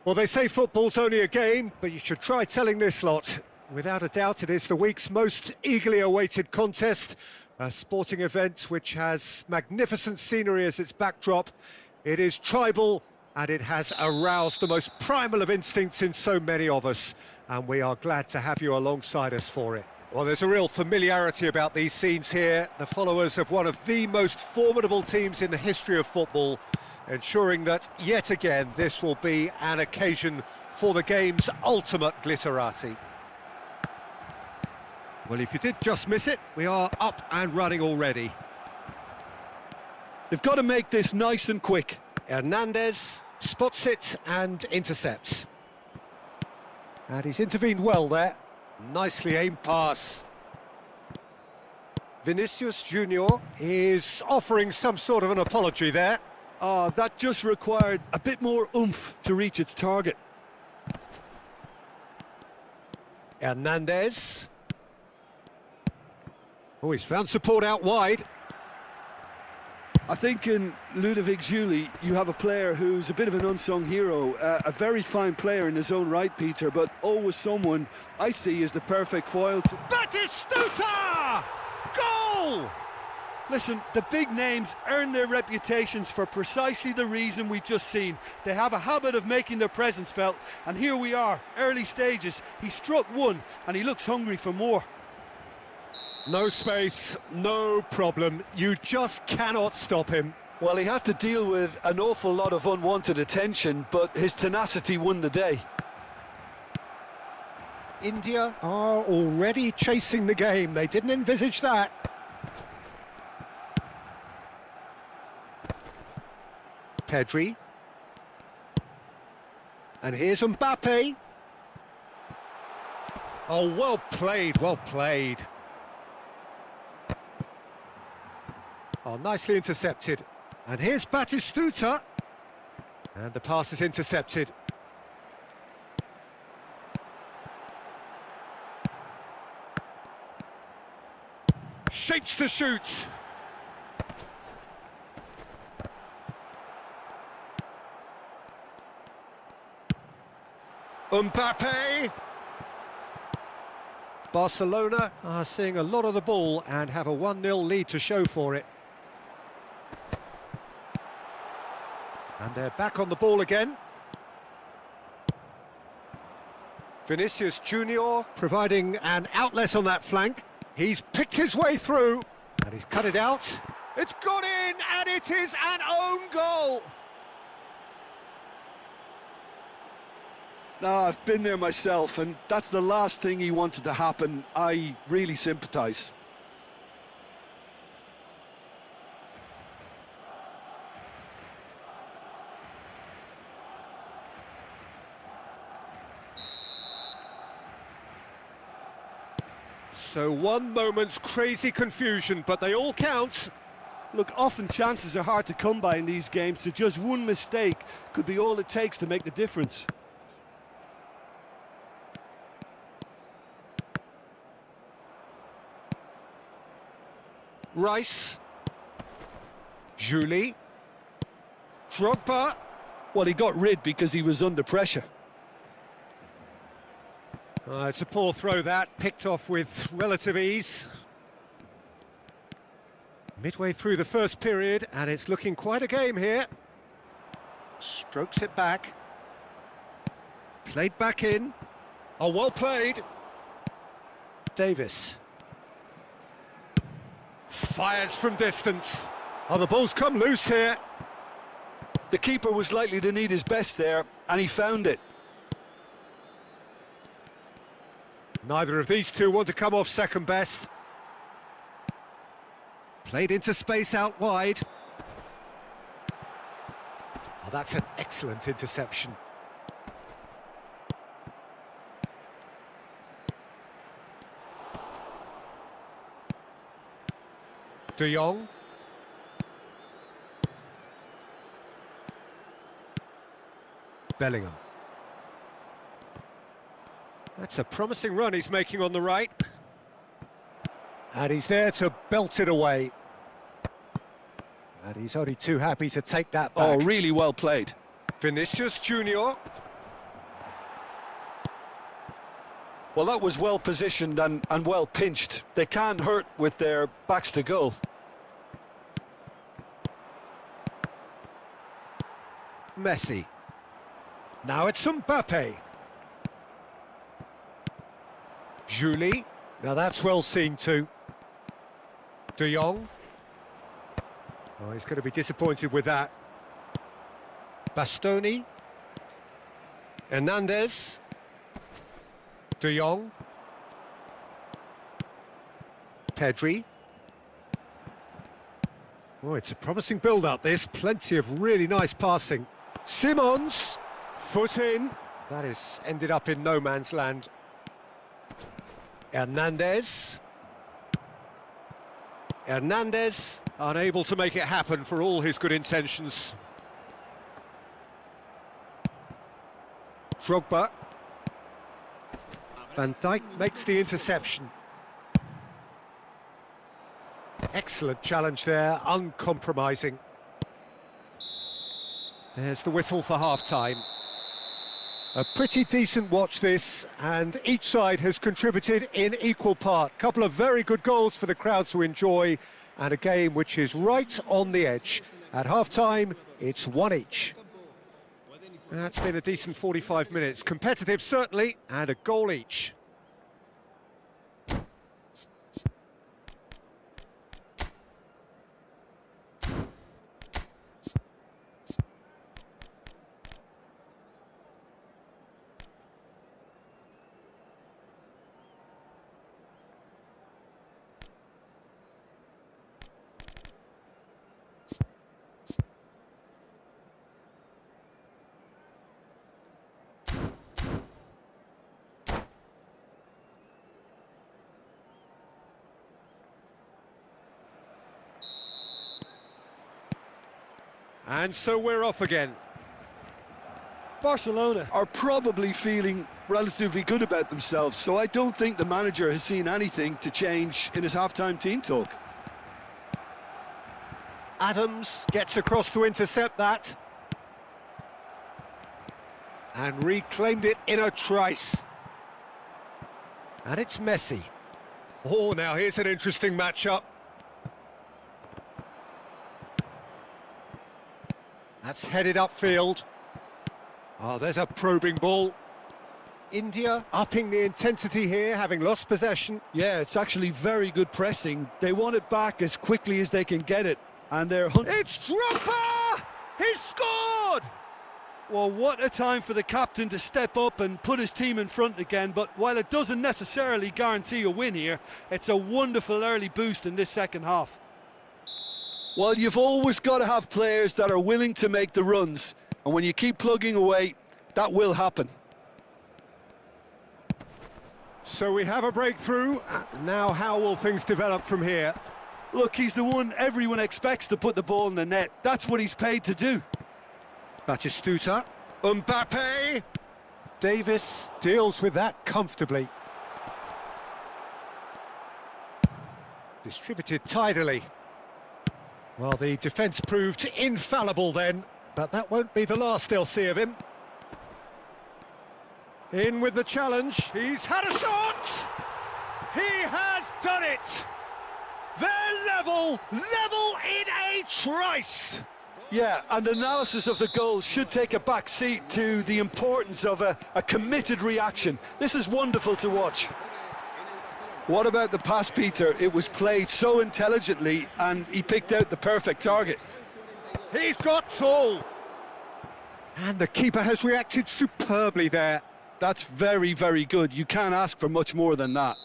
Well, they say football's only a game, but you should try telling this lot. Without a doubt, it is the week's most eagerly awaited contest, a sporting event which has magnificent scenery as its backdrop. It is tribal, and it has aroused the most primal of instincts in so many of us, and we are glad to have you alongside us for it. Well, there's a real familiarity about these scenes here, the followers of one of the most formidable teams in the history of football, ensuring that, yet again, this will be an occasion for the game's ultimate glitterati. Well, if you did just miss it, we are up and running already. They've got to make this nice and quick. Hernandez spots it and intercepts. And he's intervened well there. Nicely aimed pass. Vinicius Junior is offering some sort of an apology there. Oh, that just required a bit more oomph to reach its target. Hernandez. Oh, he's found support out wide. I think in Ludovic Giuli, you have a player who's a bit of an unsung hero, a very fine player in his own right, Peter, but always someone I see as the perfect foil to... Batistuta! Goal! Listen, the big names earn their reputations for precisely the reason we've just seen. They have a habit of making their presence felt, and here we are, early stages. He struck one, and he looks hungry for more. No space, no problem. You just cannot stop him. Well, he had to deal with an awful lot of unwanted attention, but his tenacity won the day. India are already chasing the game. They didn't envisage that. Pedri. And here's Mbappe. Oh, well played, well played. Oh, nicely intercepted. And here's Batistuta. And the pass is intercepted. Shapes to shoot. Mbappe. Barcelona are seeing a lot of the ball and have a 1-0 lead to show for it. And they're back on the ball again. Vinicius Junior providing an outlet on that flank. He's picked his way through and he's cut it out. It's gone in and it is an own goal. No, I've been there myself, and that's the last thing he wanted to happen. I really sympathise. So one moment's crazy confusion, but they all count. Look, often chances are hard to come by in these games, so just one mistake could be all it takes to make the difference. Rice. Giuli. Drogba. Well, he got rid because he was under pressure. It's a poor throw that, picked off with relative ease. Midway through the first period, and it's looking quite a game here. Strokes it back. Played back in. Oh, well played. Davis. Fires from distance. Oh, the ball's come loose here. The keeper was likely to need his best there, and he found it. Neither of these two want to come off second best. Played into space out wide. Oh, that's an excellent interception. De Jong. Bellingham. That's a promising run he's making on the right. And he's there to belt it away. And he's only too happy to take that back. Oh, really well played. Vinicius Junior. Well, that was well positioned and well pinched. They can't hurt with their backs to goal. Messi. Now it's Mbappe. Julie. Now that's well seen too. De Jong. Oh, he's going to be disappointed with that. Bastoni. Hernandez. De Jong. Pedri. Oh, it's a promising build-up, this. Plenty of really nice passing. Simons. Foot in. That has ended up in no man's land. Hernandez. Hernandez, unable to make it happen for all his good intentions. Drogba. Van Dijk makes the interception. Excellent challenge there, uncompromising. There's the whistle for half-time. A pretty decent watch this, and each side has contributed in equal part. Couple of very good goals for the crowd to enjoy, and a game which is right on the edge. At half-time, it's one each. That's been a decent 45 minutes. Competitive, certainly, and a goal each. And so we're off again. Barcelona are probably feeling relatively good about themselves, so I don't think the manager has seen anything to change in his half-time team talk. Adams gets across to intercept that. And reclaimed it in a trice. And it's Messi. Oh, now here's an interesting matchup. That's headed upfield. Oh, there's a probing ball. India upping the intensity here, having lost possession. Yeah, it's actually very good pressing. They want it back as quickly as they can get it. And they're... It's Drogba! He's scored! Well, what a time for the captain to step up and put his team in front again. But while it doesn't necessarily guarantee a win here, it's a wonderful early boost in this second half. Well, you've always got to have players that are willing to make the runs. And when you keep plugging away, that will happen. So we have a breakthrough. Now how will things develop from here? Look, he's the one everyone expects to put the ball in the net. That's what he's paid to do. Batistuta. Mbappe. Davis deals with that comfortably. Distributed tidily. Well, the defence proved infallible then, but that won't be the last they'll see of him. In with the challenge. He's had a shot! He has done it! They're level in a trice! Yeah, and analysis of the goal should take a back seat to the importance of a committed reaction. This is wonderful to watch. What about the pass, Peter? It was played so intelligently and he picked out the perfect target. He's got tall! And the keeper has reacted superbly there. That's very, very good. You can't ask for much more than that.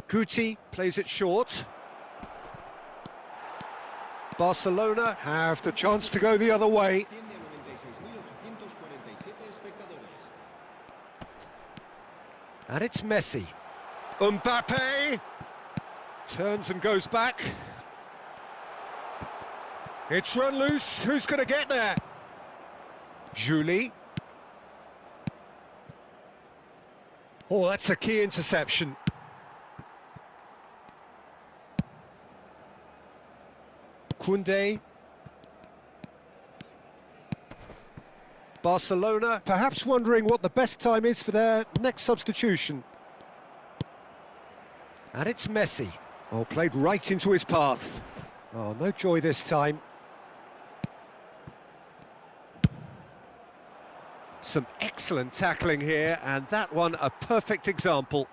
Guti plays it short. Barcelona have the chance to go the other way. And it's Messi. Mbappe turns and goes back. It's run loose. Who's going to get there? Julie. Oh, that's a key interception. Koundé. Barcelona perhaps wondering what the best time is for their next substitution. And it's Messi. Oh, played right into his path. Oh, no joy this time. Some excellent tackling here, and that one a perfect example.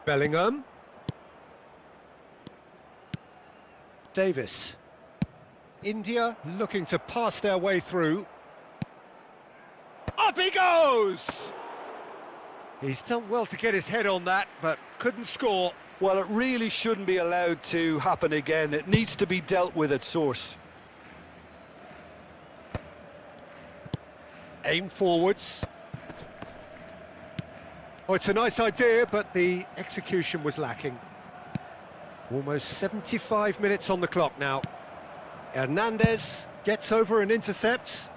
Bellingham. Davis. India looking to pass their way through. Up he goes! He's done well to get his head on that, but couldn't score. Well, it really shouldn't be allowed to happen again. It needs to be dealt with at source. Aim forwards. Oh, it's a nice idea, but the execution was lacking. Almost 75 minutes on the clock now. Hernandez gets over and intercepts.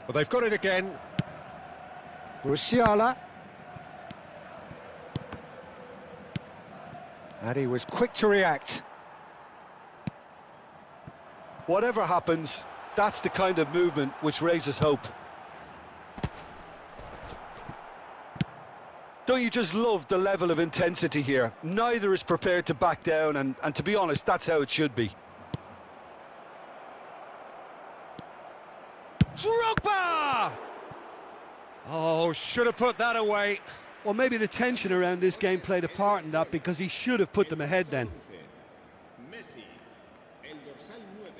Well, they've got it again. Musiala. And he was quick to react. Whatever happens, that's the kind of movement which raises hope. Don't you just love the level of intensity here? Neither is prepared to back down, and to be honest, that's how it should be. Drogba! Oh, should have put that away. Well, maybe the tension around this game played a part in that, because he should have put them ahead then. Messi, el dorsal 9,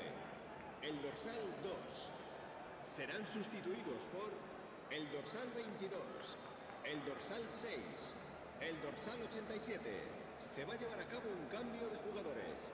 el dorsal 2, serán sustituidos por el dorsal 22, el dorsal 6, el dorsal 87. Se va a llevar a cabo un cambio de jugadores.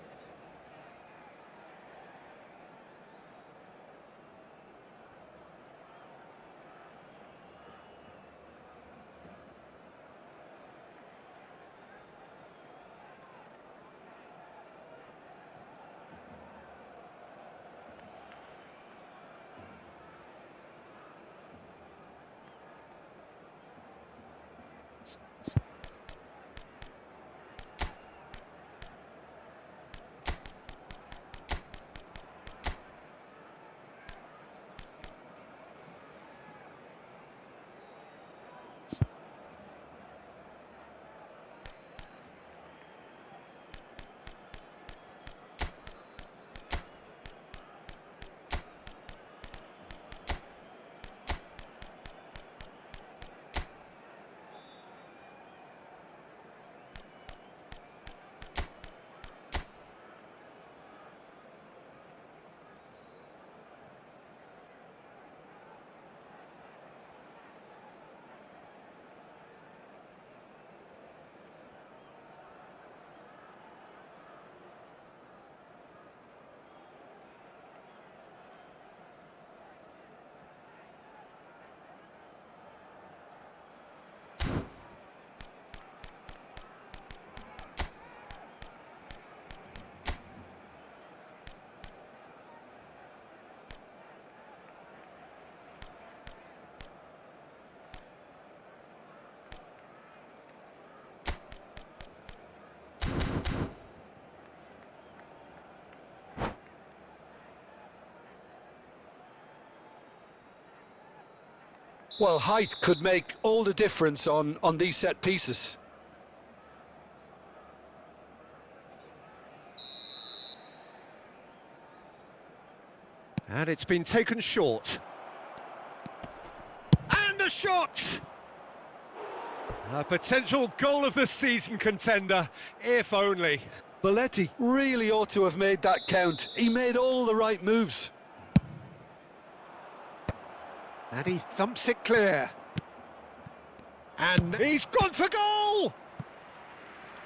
Well, height could make all the difference on these set pieces. And it's been taken short. And a shot! A potential goal of the season contender, if only. Belletti really ought to have made that count. He made all the right moves. And he thumps it clear. And he's gone for goal!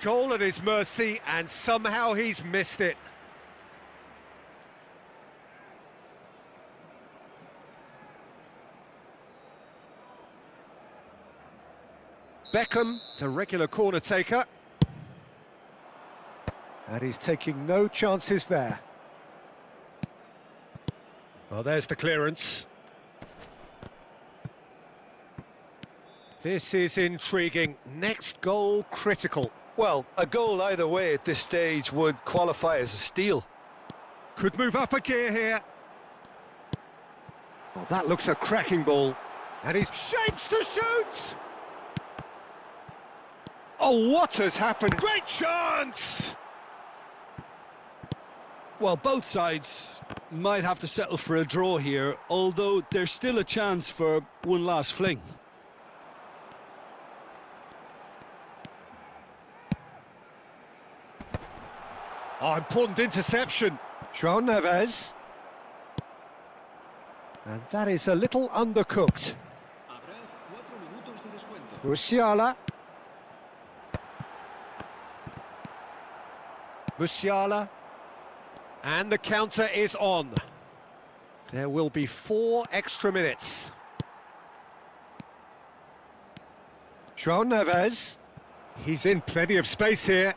Goal at his mercy, and somehow he's missed it. Beckham, the regular corner taker. And he's taking no chances there. Well, there's the clearance. This is intriguing. Next goal critical. Well, a goal either way at this stage would qualify as a steal. Could move up a gear here. Oh, that looks a cracking ball. And he shapes to shoot! Oh, what has happened? Great chance! Well, both sides might have to settle for a draw here, although there's still a chance for one last fling. Oh, important interception. João Neves. And that is a little undercooked. Habrá 4 minutos de descuento. Musiala. Musiala. And the counter is on. There will be 4 extra minutes. João Neves. He's in plenty of space here.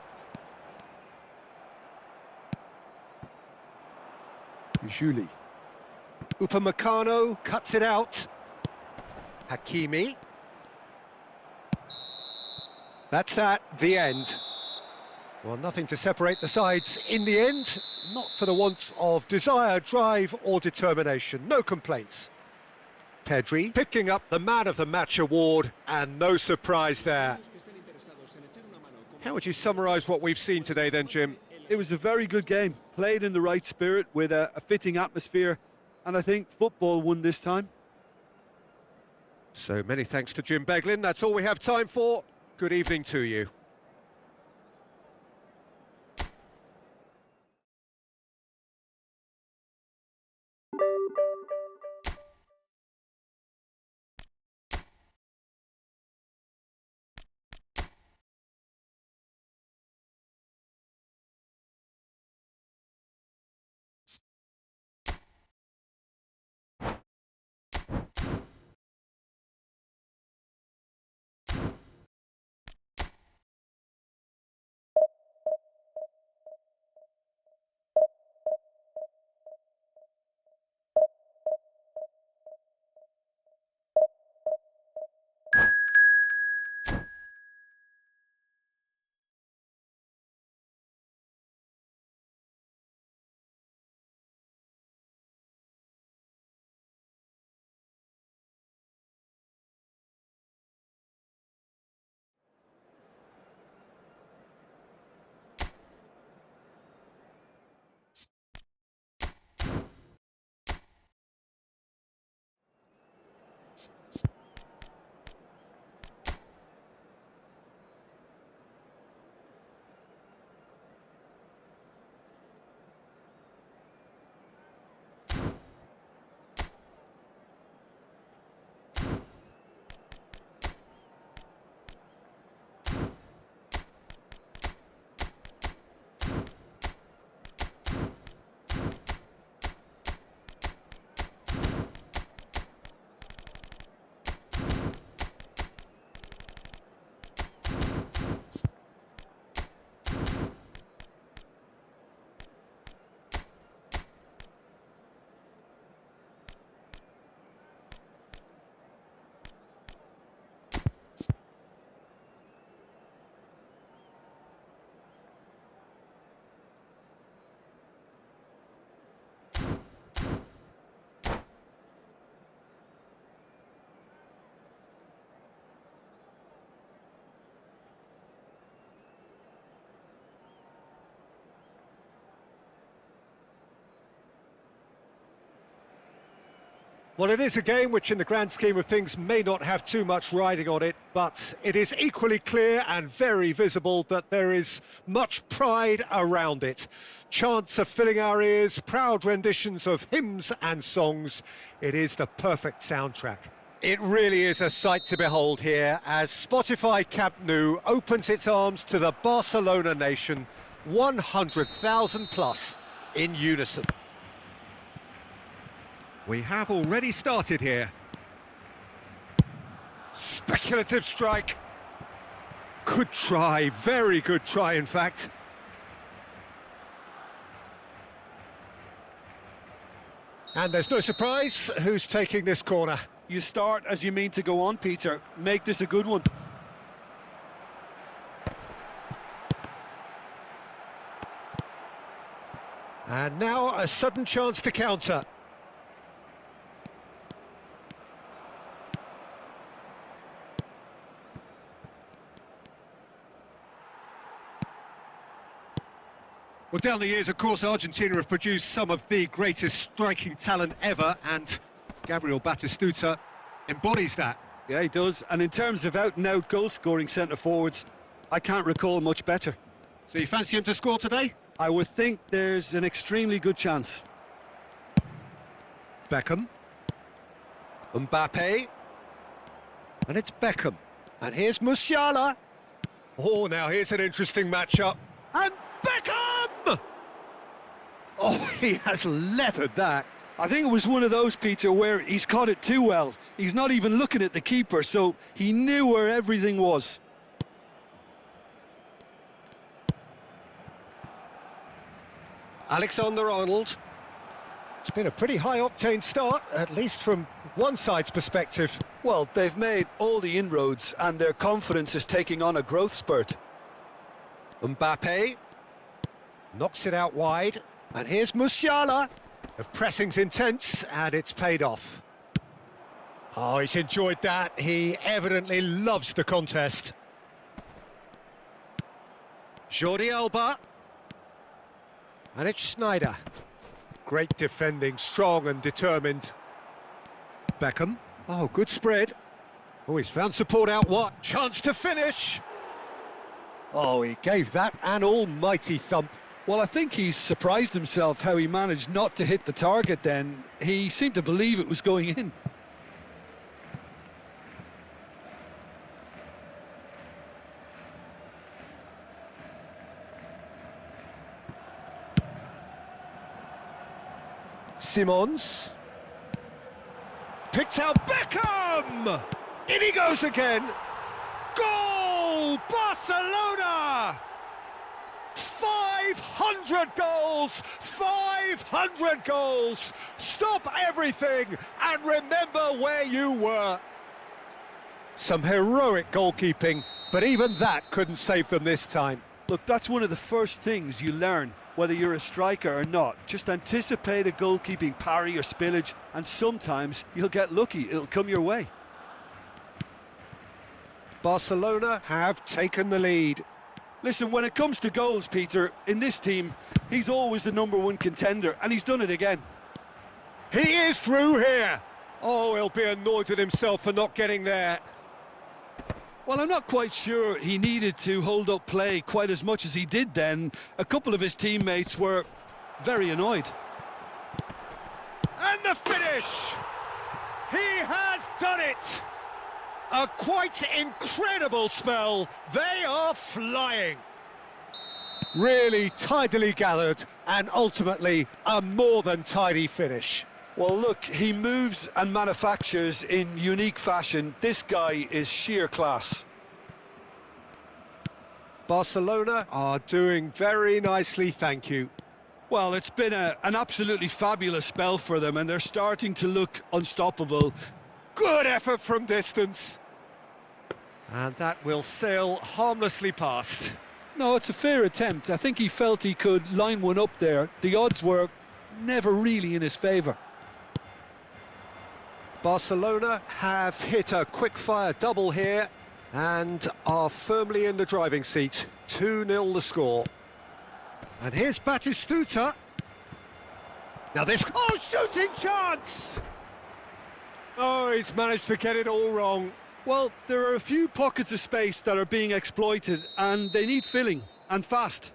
Juli. Upamecano cuts it out. Hakimi. That's that, the end. Well, nothing to separate the sides in the end, not for the want of desire, drive or determination. No complaints. Pedri picking up the Man of the Match award, and no surprise there. How would you summarise what we've seen today then, Jim? It was a very good game, played in the right spirit with a fitting atmosphere, and I think football won this time. So many thanks to Jim Beglin. That's all we have time for. Good evening to you. Well, it is a game which in the grand scheme of things may not have too much riding on it, but it is equally clear and very visible that there is much pride around it. Chants are filling our ears, proud renditions of hymns and songs. It is the perfect soundtrack. It really is a sight to behold here as Spotify Camp Nou opens its arms to the Barcelona nation, 100,000 plus in unison. We have already started here. Speculative strike. Good try, very good try in fact. And there's no surprise who's taking this corner. You start as you mean to go on, Peter. Make this a good one. And now a sudden chance to counter. Well, down the years, of course, Argentina have produced some of the greatest striking talent ever, and Gabriel Batistuta embodies that. Yeah, he does. And in terms of out-and-out goal-scoring centre-forwards, I can't recall much better. So you fancy him to score today? I would think there's an extremely good chance. Beckham. Mbappe. And it's Beckham. And here's Musiala. Oh, now here's an interesting matchup. And Beckham! Oh, he has leathered that. I think it was one of those, Peter, where he's caught it too well. He's not even looking at the keeper, so he knew where everything was. Alexander-Arnold. It's been a pretty high-octane start, at least from one side's perspective. Well, they've made all the inroads, and their confidence is taking on a growth spurt. Mbappe knocks it out wide, and here's Musiala. The pressing's intense, and it's paid off. Oh, he's enjoyed that. He evidently loves the contest. Jordi Alba. And it's Schneider. Great defending, strong and determined. Beckham. Oh, good spread. Oh, he's found support out wide. Chance to finish. Oh, he gave that an almighty thump. Well, I think he's surprised himself how he managed not to hit the target then. He seemed to believe it was going in. Simons. Picked out Beckham! In he goes again. Goal! Barcelona! 500 goals! 500 goals! Stop everything and remember where you were. Some heroic goalkeeping, but even that couldn't save them this time. Look, that's one of the first things you learn, whether you're a striker or not. Just anticipate a goalkeeping parry or spillage, and sometimes you'll get lucky, it'll come your way. Barcelona have taken the lead. Listen, when it comes to goals, Peter, in this team, he's always the #1 contender, and he's done it again. He is through here. Oh, he'll be annoyed with himself for not getting there. Well, I'm not quite sure he needed to hold up play quite as much as he did then. A couple of his teammates were very annoyed. And the finish! He has done it! A quite incredible spell. They are flying. Really tidily gathered and ultimately a more than tidy finish. Well, look, he moves and manufactures in unique fashion. This guy is sheer class. Barcelona are doing very nicely, thank you. Well, it's been an absolutely fabulous spell for them, and they're starting to look unstoppable. Good effort from distance. And that will sail harmlessly past. No, it's a fair attempt. I think he felt he could line one up there. The odds were never really in his favour. Barcelona have hit a quick-fire double here and are firmly in the driving seat. 2-0 the score. And here's Batistuta. Now this... Oh, shooting chance! Oh, he's managed to get it all wrong. Well, there are a few pockets of space that are being exploited, and they need filling, and fast.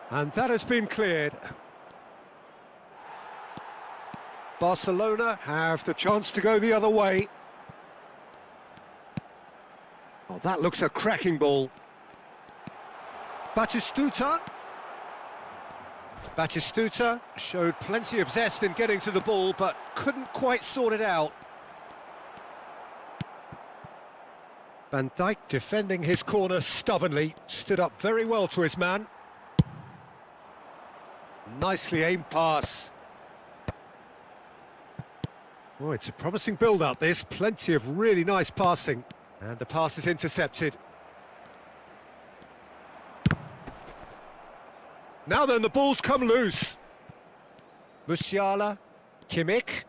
And that has been cleared. Barcelona have the chance to go the other way. Oh, that looks a cracking ball. Batistuta. Batistuta showed plenty of zest in getting to the ball, but couldn't quite sort it out. Van Dijk defending his corner stubbornly, stood up very well to his man. Nicely aimed pass. Oh, it's a promising build-up, this. Plenty of really nice passing. And the pass is intercepted. Now then, the ball's come loose. Musiala, Kimmich.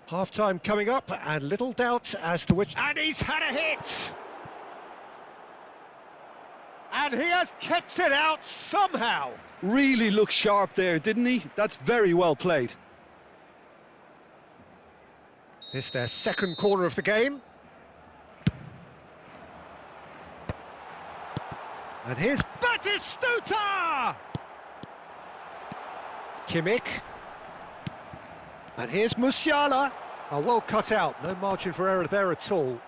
Half-time coming up, and little doubt as to which... And he's had a hit! And he has kept it out somehow. Really looked sharp there, didn't he? That's very well played. It's their second corner of the game. And here's Batistuta! Kimmich. And here's Musiala. Oh, well cut out, no margin for error there at all.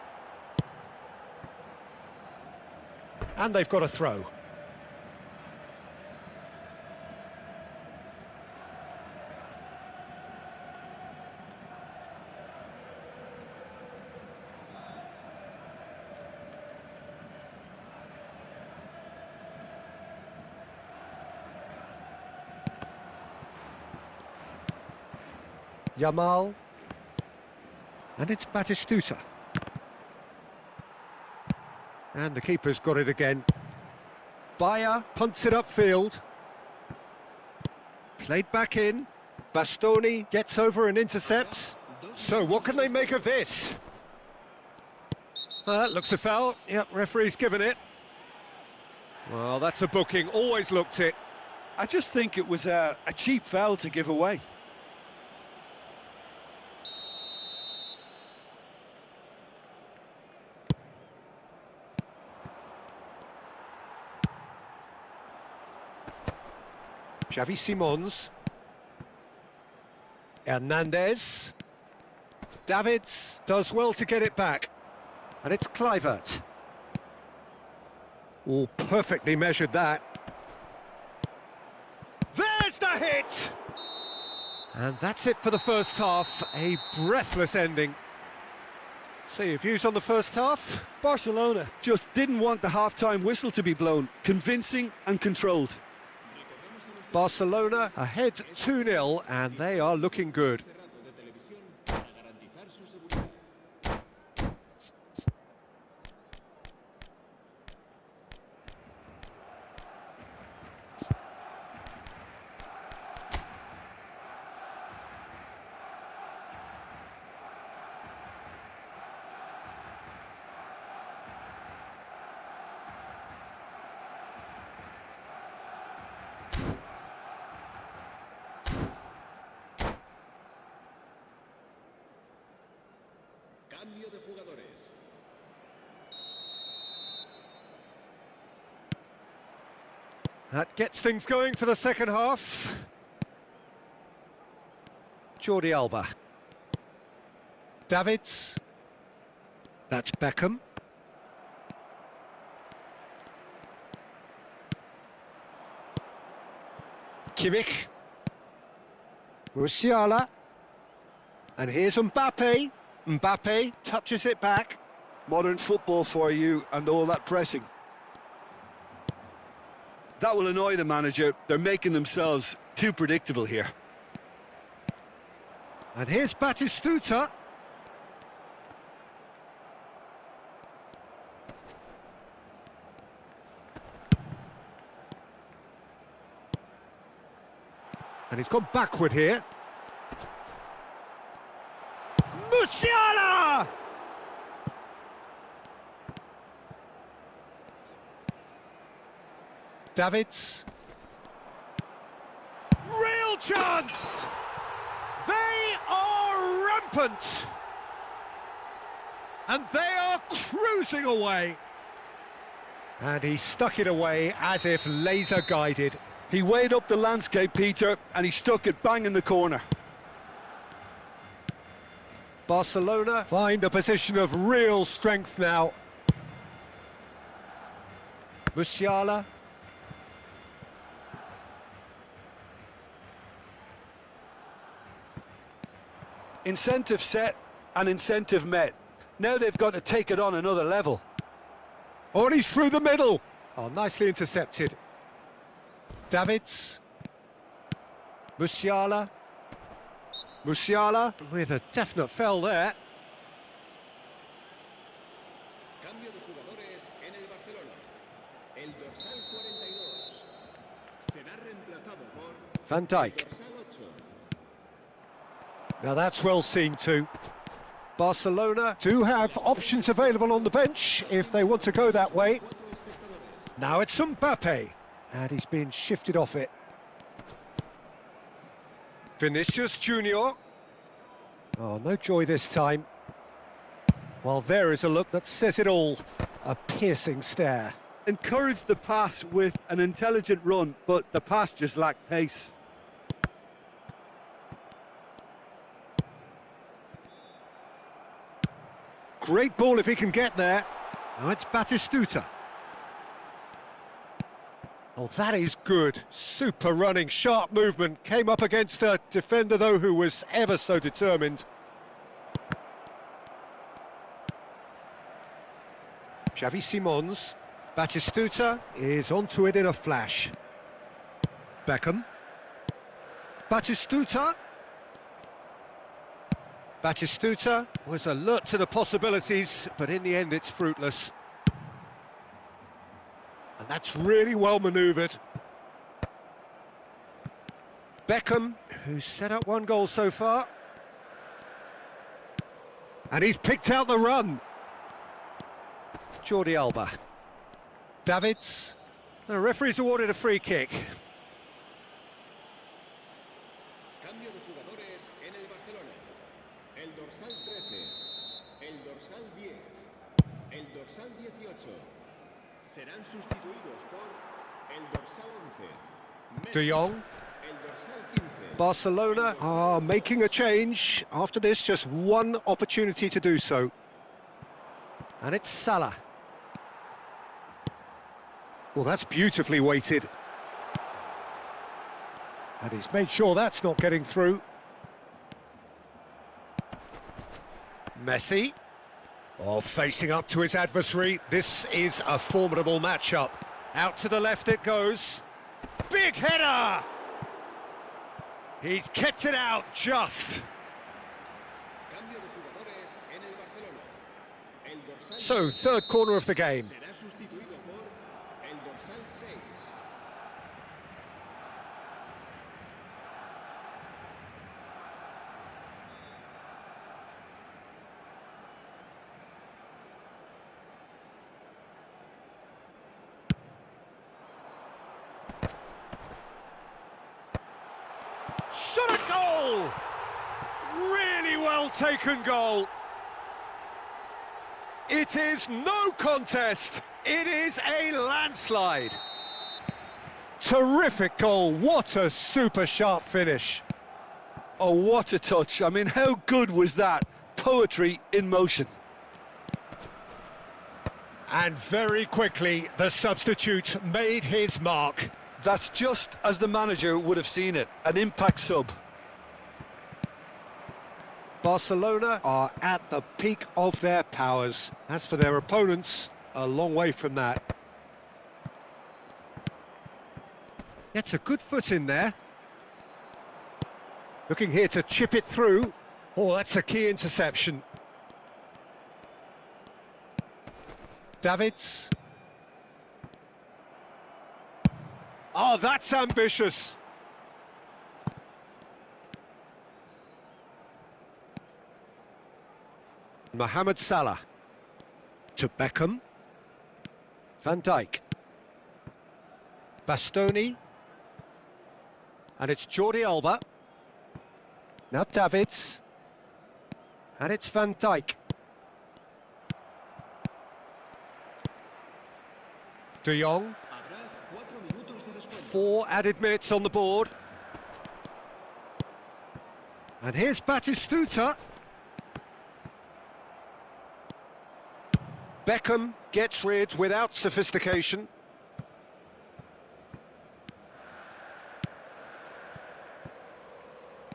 And they've got a throw. Yamal. And it's Batistuta. And the keeper's got it again. Bayer punts it upfield. Played back in. Bastoni gets over and intercepts. So what can they make of this? That looks a foul. Yep, referee's given it. Well, that's a booking. Always looked it. I just think it was a cheap foul to give away. Xavi Simons. Hernandez. Davids does well to get it back. And it's Kluivert. Oh, perfectly measured that. There's the hit! And that's it for the first half. A breathless ending. So your views on the first half? Barcelona just didn't want the half-time whistle to be blown. Convincing and controlled. Barcelona ahead 2-0 and they are looking good. Cambio de jugadores. That gets things going for the second half. Jordi Alba. Davids. That's Beckham. Kimmich. Musiala. And here's Mbappe. Mbappe touches it back. Modern football for you and all that pressing. That will annoy the manager. They're making themselves too predictable here. And here's Batistuta. And he's gone backward here. Musiala! Davids. Real chance! They are rampant! And they are cruising away. And he stuck it away as if laser guided. He weighed up the landscape, Peter, and he stuck it bang in the corner. Barcelona find a position of real strength now. Musiala. Incentive set and incentive met. Now they've got to take it on another level. Oh, and he's through the middle. Oh, nicely intercepted. Davids. Musiala. Musiala with a definite foul there. Cambio de jugadores en el Barcelona. El dorsal 42 será reemplazado por Van Dijk. dorsal 8. Now that's well seen too. Barcelona do have options available on the bench if they want to go that way. 4 espectadores. Now it's Mbappe, and he's been shifted off it. Vinicius Junior. Oh, no joy this time. Well, there is a look that says it all. A piercing stare. Encouraged the pass with an intelligent run, but the pass just lacked pace. Great ball if he can get there. Now it's Batistuta. Oh, that is good. Super running, sharp movement. Came up against a defender, though, who was ever so determined. Xavi Simons. Batistuta is onto it in a flash. Beckham. Batistuta. Batistuta was alert to the possibilities, but in the end it's fruitless. And that's really well manoeuvred. Beckham, who's set up one goal so far. And he's picked out the run. Jordi Alba. Davids. The referee's awarded a free kick. Cambio de jugadores en el Barcelona. El dorsal 13, el dorsal 10, el dorsal 18 serán sustituidos por el dorsal 11. De Jong. El dorsal 15. Barcelona are making a change. After this, just one opportunity to do so. And it's Salah. Well, that's beautifully weighted. And he's made sure that's not getting through. Messi. Oh, facing up to his adversary. This is a formidable matchup. Out to the left it goes. Big header! He's kept it out just. Cambio de jugadores en el Barcelona. El dorsal So, third corner of the game. será sustituido por el dorsal 6. Shot a goal! Really well taken goal. It is no contest. It is a landslide. Terrific goal. What a super sharp finish. Oh, what a touch. I mean, how good was that? Poetry in motion. And very quickly, the substitute made his mark. That's just as the manager would have seen it, an impact sub. Barcelona are at the peak of their powers. As for their opponents, a long way from that. Gets a good foot in there. Looking here to chip it through. Oh, that's a key interception. Davids. Oh, that's ambitious. Mohamed Salah. To Beckham. Van Dijk. Bastoni. And it's Jordi Alba. Now Davids. And it's Van Dijk. De Jong. Habrá 4 minutos de descuento. 4 added minutes on the board. And here's Batistuta. Beckham gets rid without sophistication.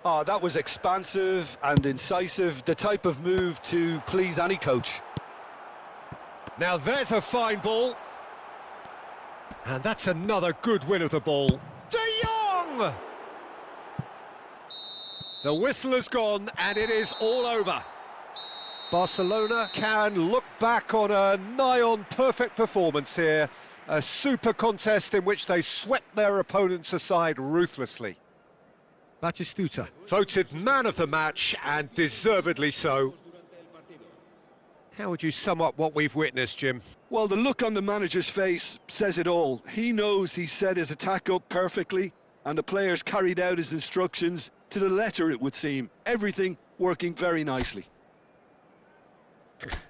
Oh, that was expansive and incisive, the type of move to please any coach. Now there's a fine ball. And that's another good win of the ball. De Jong! The whistle has gone and it is all over. Barcelona can look back on a nigh-on perfect performance here. A super contest in which they swept their opponents aside ruthlessly. Batistuta, voted man of the match, and deservedly so. How would you sum up what we've witnessed, Jim? Well, the look on the manager's face says it all. He knows he set his attack up perfectly, and the players carried out his instructions to the letter, it would seem. Everything working very nicely.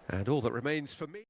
And all that remains for me...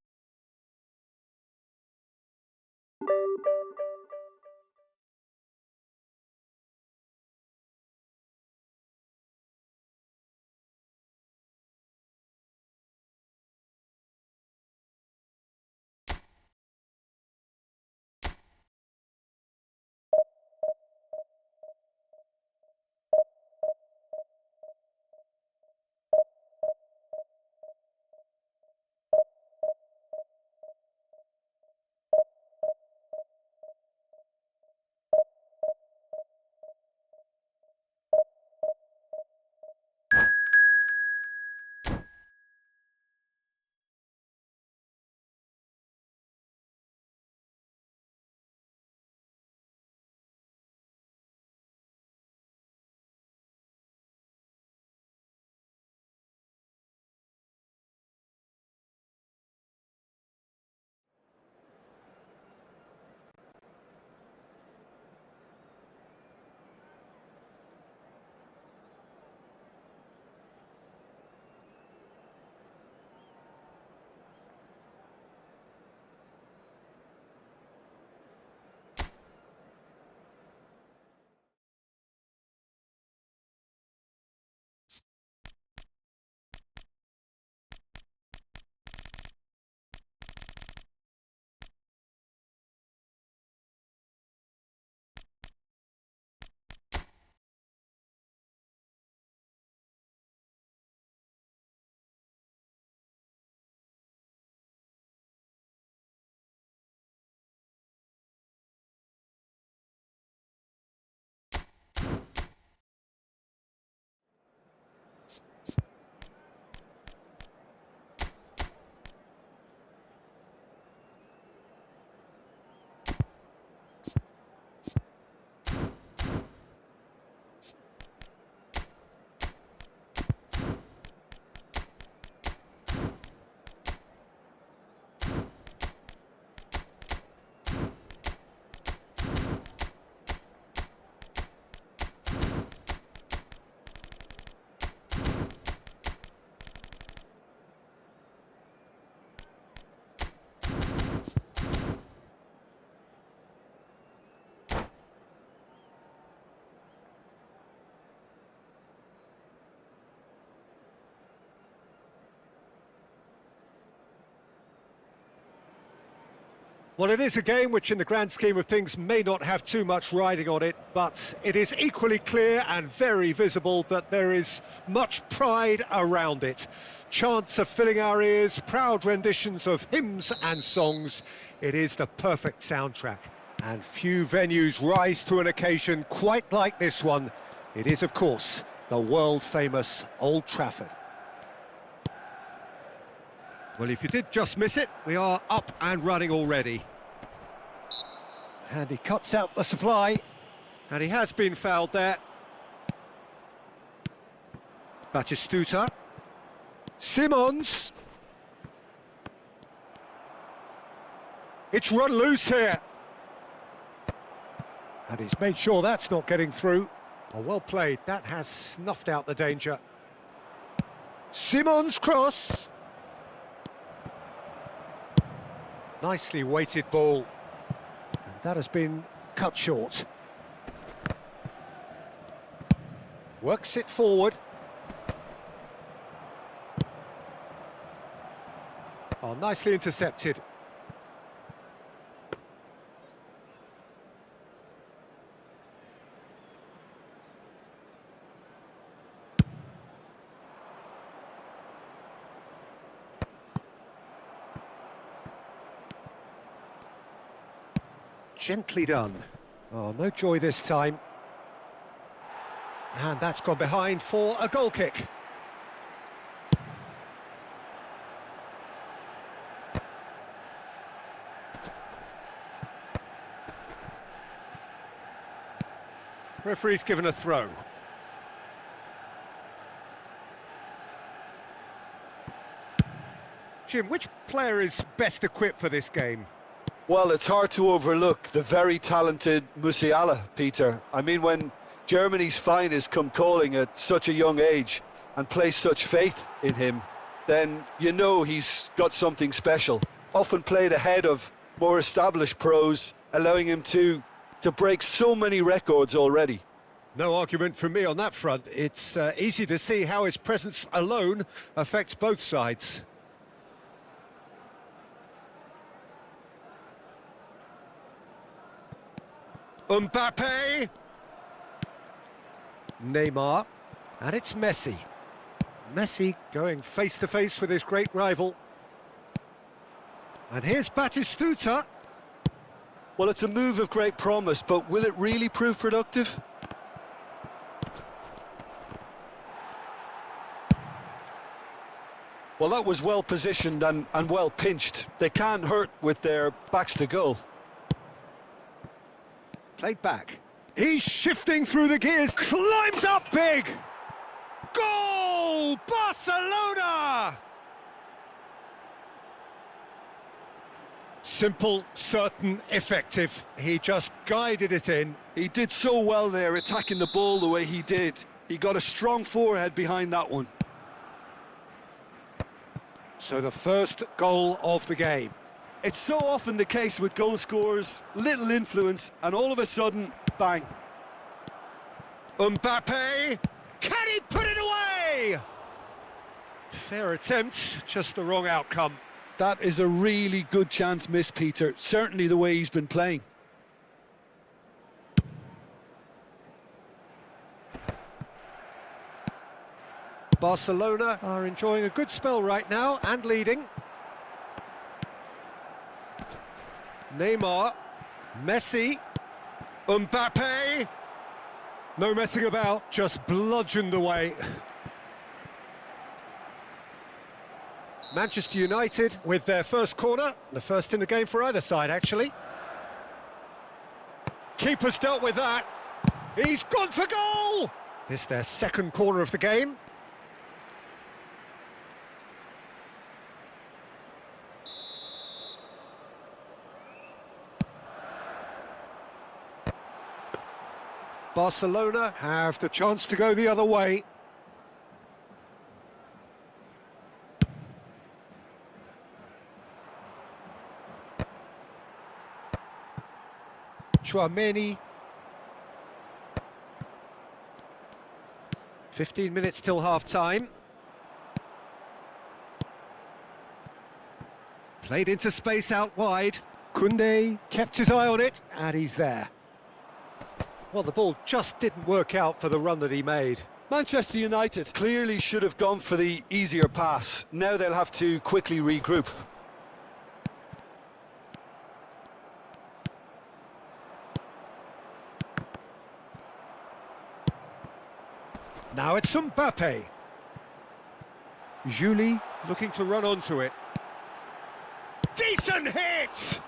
Well, it is a game which in the grand scheme of things may not have too much riding on it, but it is equally clear and very visible that there is much pride around it. Chants are filling our ears, proud renditions of hymns and songs. It is the perfect soundtrack. And few venues rise to an occasion quite like this one. It is, of course, the world-famous Old Trafford. Well, if you did just miss it, we are up and running already. And he cuts out the supply, and he has been fouled there. Batistuta. Simons. It's run loose here. And he's made sure that's not getting through. Oh, well played. That has snuffed out the danger. Simons' cross. Nicely weighted ball. And that has been cut short. Works it forward. Oh, nicely intercepted. Gently done. Oh, no joy this time. And that's gone behind for a goal kick. Referee's given a throw. Jim, which player is best equipped for this game? Well, it's hard to overlook the very talented Musiala, Peter. I mean, when Germany's finest come calling at such a young age and place such faith in him, then you know he's got something special. Often played ahead of more established pros, allowing him to break so many records already. No argument from me on that front. It's easy to see how his presence alone affects both sides. Mbappe! Neymar. And it's Messi. Messi going face-to-face with his great rival. And here's Batistuta. Well, it's a move of great promise, but will it really prove productive? Well, that was well positioned and well pinched. They can't hurt with their backs to goal. Played back. He's shifting through the gears, climbs up big! Goal! Barcelona! Simple, certain, effective. He just guided it in. He did so well there, attacking the ball the way he did. He got a strong forehead behind that one. So the first goal of the game. It's so often the case with goal scorers, little influence, and all of a sudden, bang. Mbappe! Can he put it away? Fair attempt, just the wrong outcome. That is a really good chance missed, Peter. Certainly the way he's been playing. Barcelona are enjoying a good spell right now and leading. Neymar, Messi, Mbappe. No messing about, just bludgeoned away. Manchester United with their first corner, the first in the game for either side, actually. Keeper's dealt with that. He's gone for goal! This their second corner of the game. Barcelona have the chance to go the other way. Tchouaméni. 15 minutes till half-time. Played into space out wide. Koundé kept his eye on it, and he's there. Well, the ball just didn't work out for the run that he made. Manchester United clearly should have gone for the easier pass. Now they'll have to quickly regroup. Now it's Mbappe. Julie looking to run onto it. Decent hit!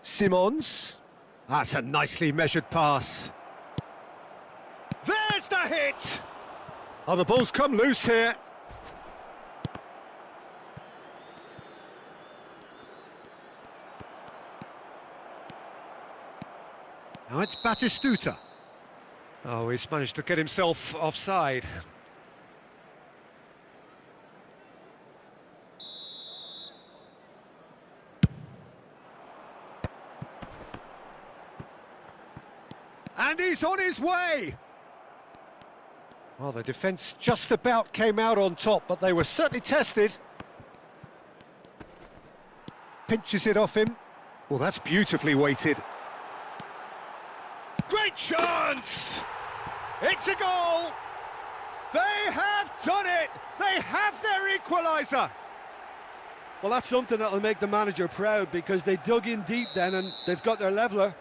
Simons. That's a nicely measured pass. There's the hit! Oh, the ball's come loose here. Now it's Batistuta. Oh, he's managed to get himself offside. And he's on his way! Well, the defence just about came out on top, but they were certainly tested. Pinches it off him. Well, that's beautifully weighted. Great chance! It's a goal! They have done it! They have their equaliser! Well, that's something that'll make the manager proud, because they dug in deep then and they've got their leveller.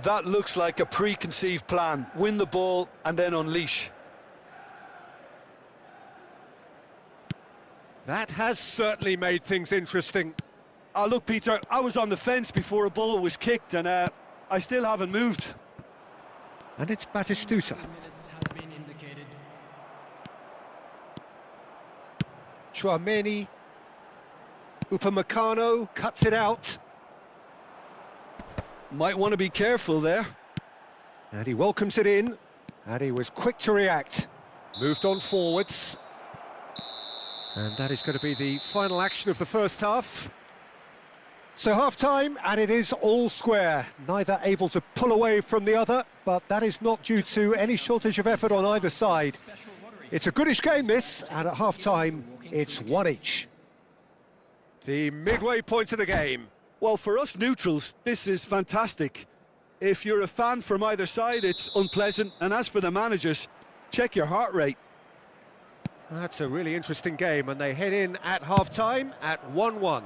That looks like a preconceived plan. Win the ball and then unleash. That has certainly made things interesting. Look, Peter, I was on the fence before a ball was kicked and I still haven't moved. And it's Batistuta. Chouameni. Upamecano cuts it out. Might want to be careful there. And he welcomes it in. And he was quick to react. Moved on forwards. And that is going to be the final action of the first half. So half-time, and it is all square. Neither able to pull away from the other, but that is not due to any shortage of effort on either side. It's a goodish game, this, and at half-time, it's one each. The midway point of the game. Well, for us neutrals, this is fantastic. If you're a fan from either side, it's unpleasant. And as for the managers, check your heart rate. That's a really interesting game, and they head in at half-time at 1-1.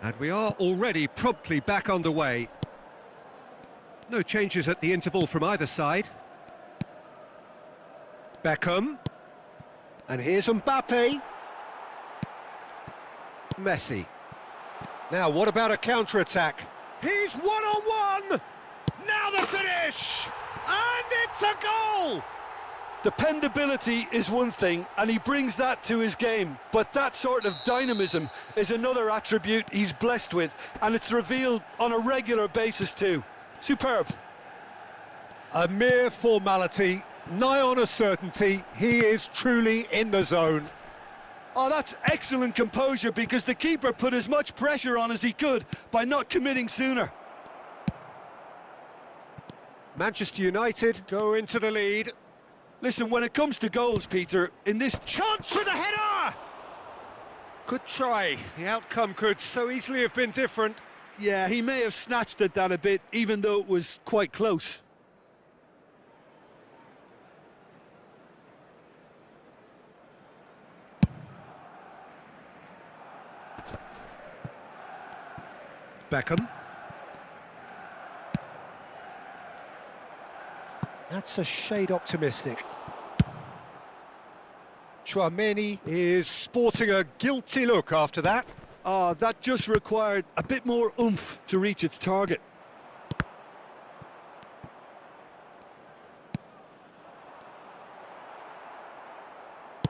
And we are already promptly back underway. No changes at the interval from either side. Beckham. And here's Mbappe. Messi. Now, what about a counter-attack? He's one-on-one! Now the finish! And it's a goal! Dependability is one thing, and he brings that to his game, but that sort of dynamism is another attribute he's blessed with, and it's revealed on a regular basis too. Superb. A mere formality, nigh on a certainty. He is truly in the zone. Oh, that's excellent composure, because the keeper put as much pressure on as he could by not committing sooner. Manchester United go into the lead. Listen, when it comes to goals, Peter, in this... Chance for the header! Good try. The outcome could so easily have been different. Yeah, he may have snatched at that a bit, even though it was quite close. Beckham. That's a shade optimistic. Chouameni is sporting a guilty look after that. Ah, that just required a bit more oomph to reach its target.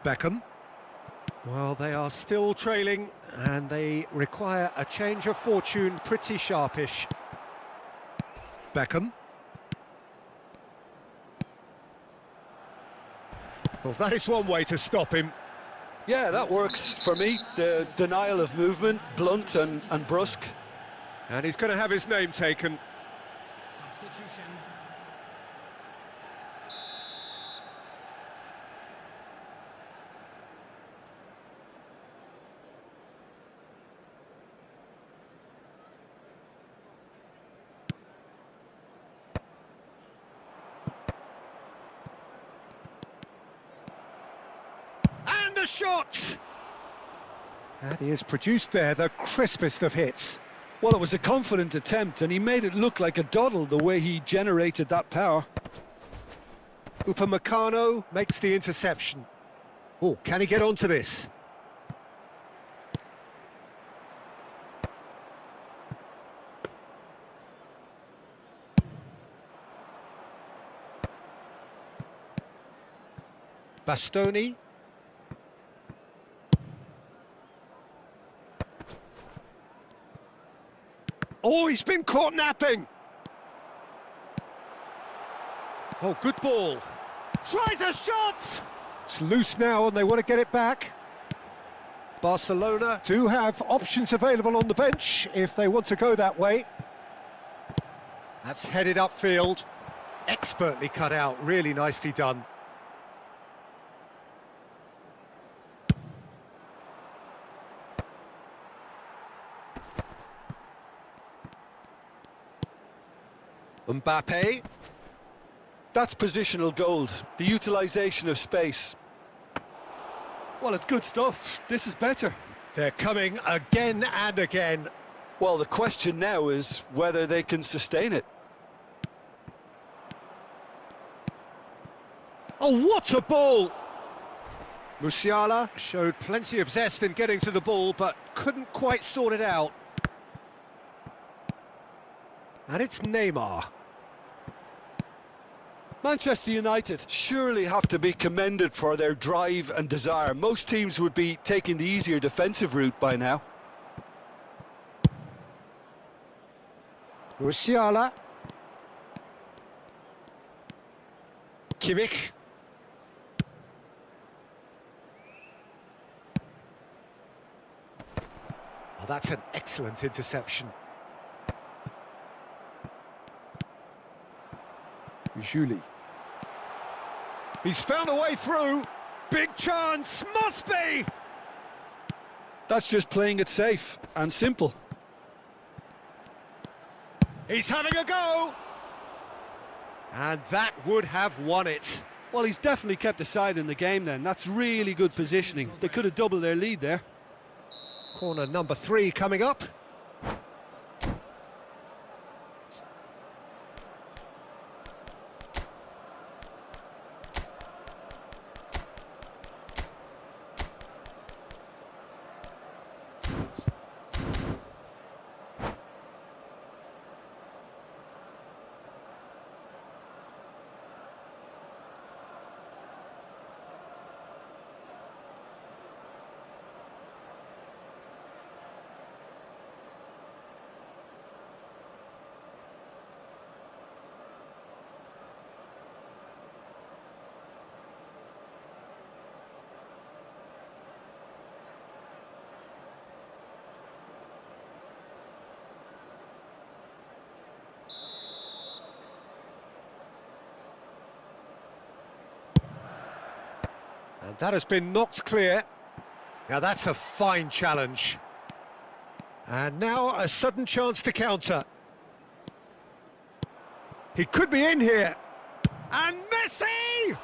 Beckham. Well, they are still trailing, and they require a change of fortune pretty sharpish. Beckham. Well, that is one way to stop him. Yeah, that works for me. The denial of movement, blunt and brusque. And he's going to have his name taken. Substitution. And a shot! And he has produced there the crispest of hits. Well, it was a confident attempt, and he made it look like a doddle the way he generated that power. Upamecano makes the interception. Oh, can he get onto this? Bastoni. Oh, he's been caught napping. Oh, good ball. Tries a shot! It's loose now and they want to get it back. Barcelona do have options available on the bench if they want to go that way. That's headed upfield. Expertly cut out, really nicely done. Mbappe. That's positional gold, the utilisation of space. Well, it's good stuff. This is better. They're coming again and again. Well, the question now is whether they can sustain it. Oh, what a ball! Musiala showed plenty of zest in getting to the ball, but couldn't quite sort it out. And it's Neymar. Manchester United surely have to be commended for their drive and desire. Most teams would be taking the easier defensive route by now. Musiala. Kimmich. Oh, that's an excellent interception. Julie. He's found a way through. Big chance, must be! That's just playing it safe and simple. He's having a go! And that would have won it. Well, he's definitely kept the side in the game then. That's really good positioning. They could have doubled their lead there. Corner number 3 coming up. And that has been knocked clear. Now that's a fine challenge. And now a sudden chance to counter. He could be in here. And Messi!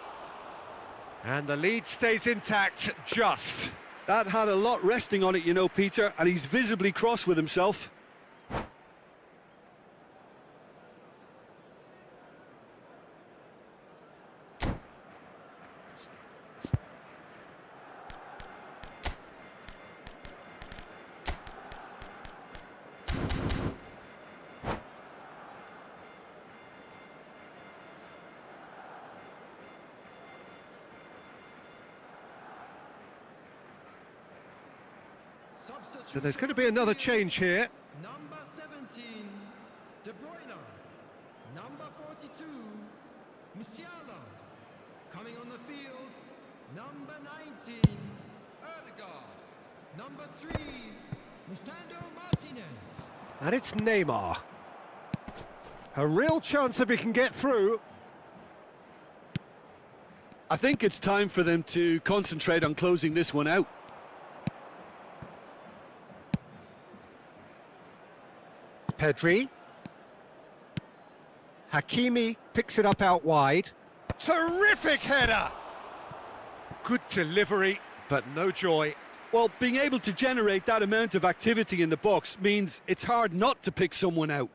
And the lead stays intact, just. That had a lot resting on it, you know, Peter, and he's visibly cross with himself. So there's going to be another change here. Number 17, De Bruyne. Number 42, Musiala. Coming on the field, number 19, Erdegaard. Number 3, Lisandro Martinez. And it's Neymar. A real chance if he can get through. I think it's time for them to concentrate on closing this one out. Pedri. Hakimi picks it up out wide. Terrific header! Good delivery, but no joy. Well, being able to generate that amount of activity in the box means it's hard not to pick someone out.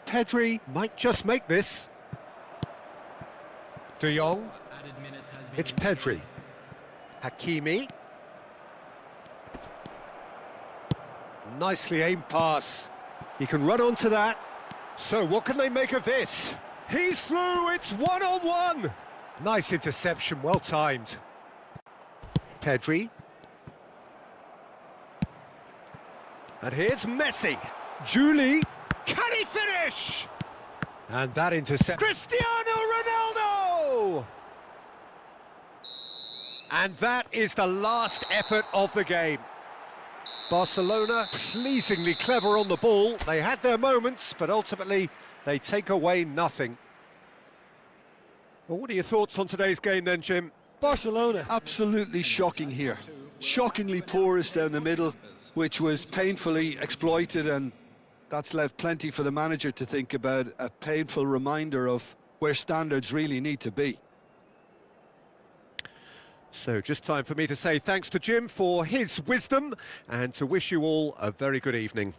Pedri might just make this. De Jong. It's Pedri. Hakimi. Nicely aimed pass. He can run onto that. So what can they make of this? He's through, it's one-on-one. Nice interception, well timed. Pedri. And here's Messi. Julie. Can he finish? And that intercept. Cristiano Ronaldo! And that is the last effort of the game. Barcelona pleasingly clever on the ball. They had their moments, but ultimately they take away nothing. Well, what are your thoughts on today's game then, Jim? Barcelona, absolutely shocking here. Shockingly porous down the middle, which was painfully exploited, and that's left plenty for the manager to think about. A painful reminder of where standards really need to be. So just time for me to say thanks to Jim for his wisdom and to wish you all a very good evening.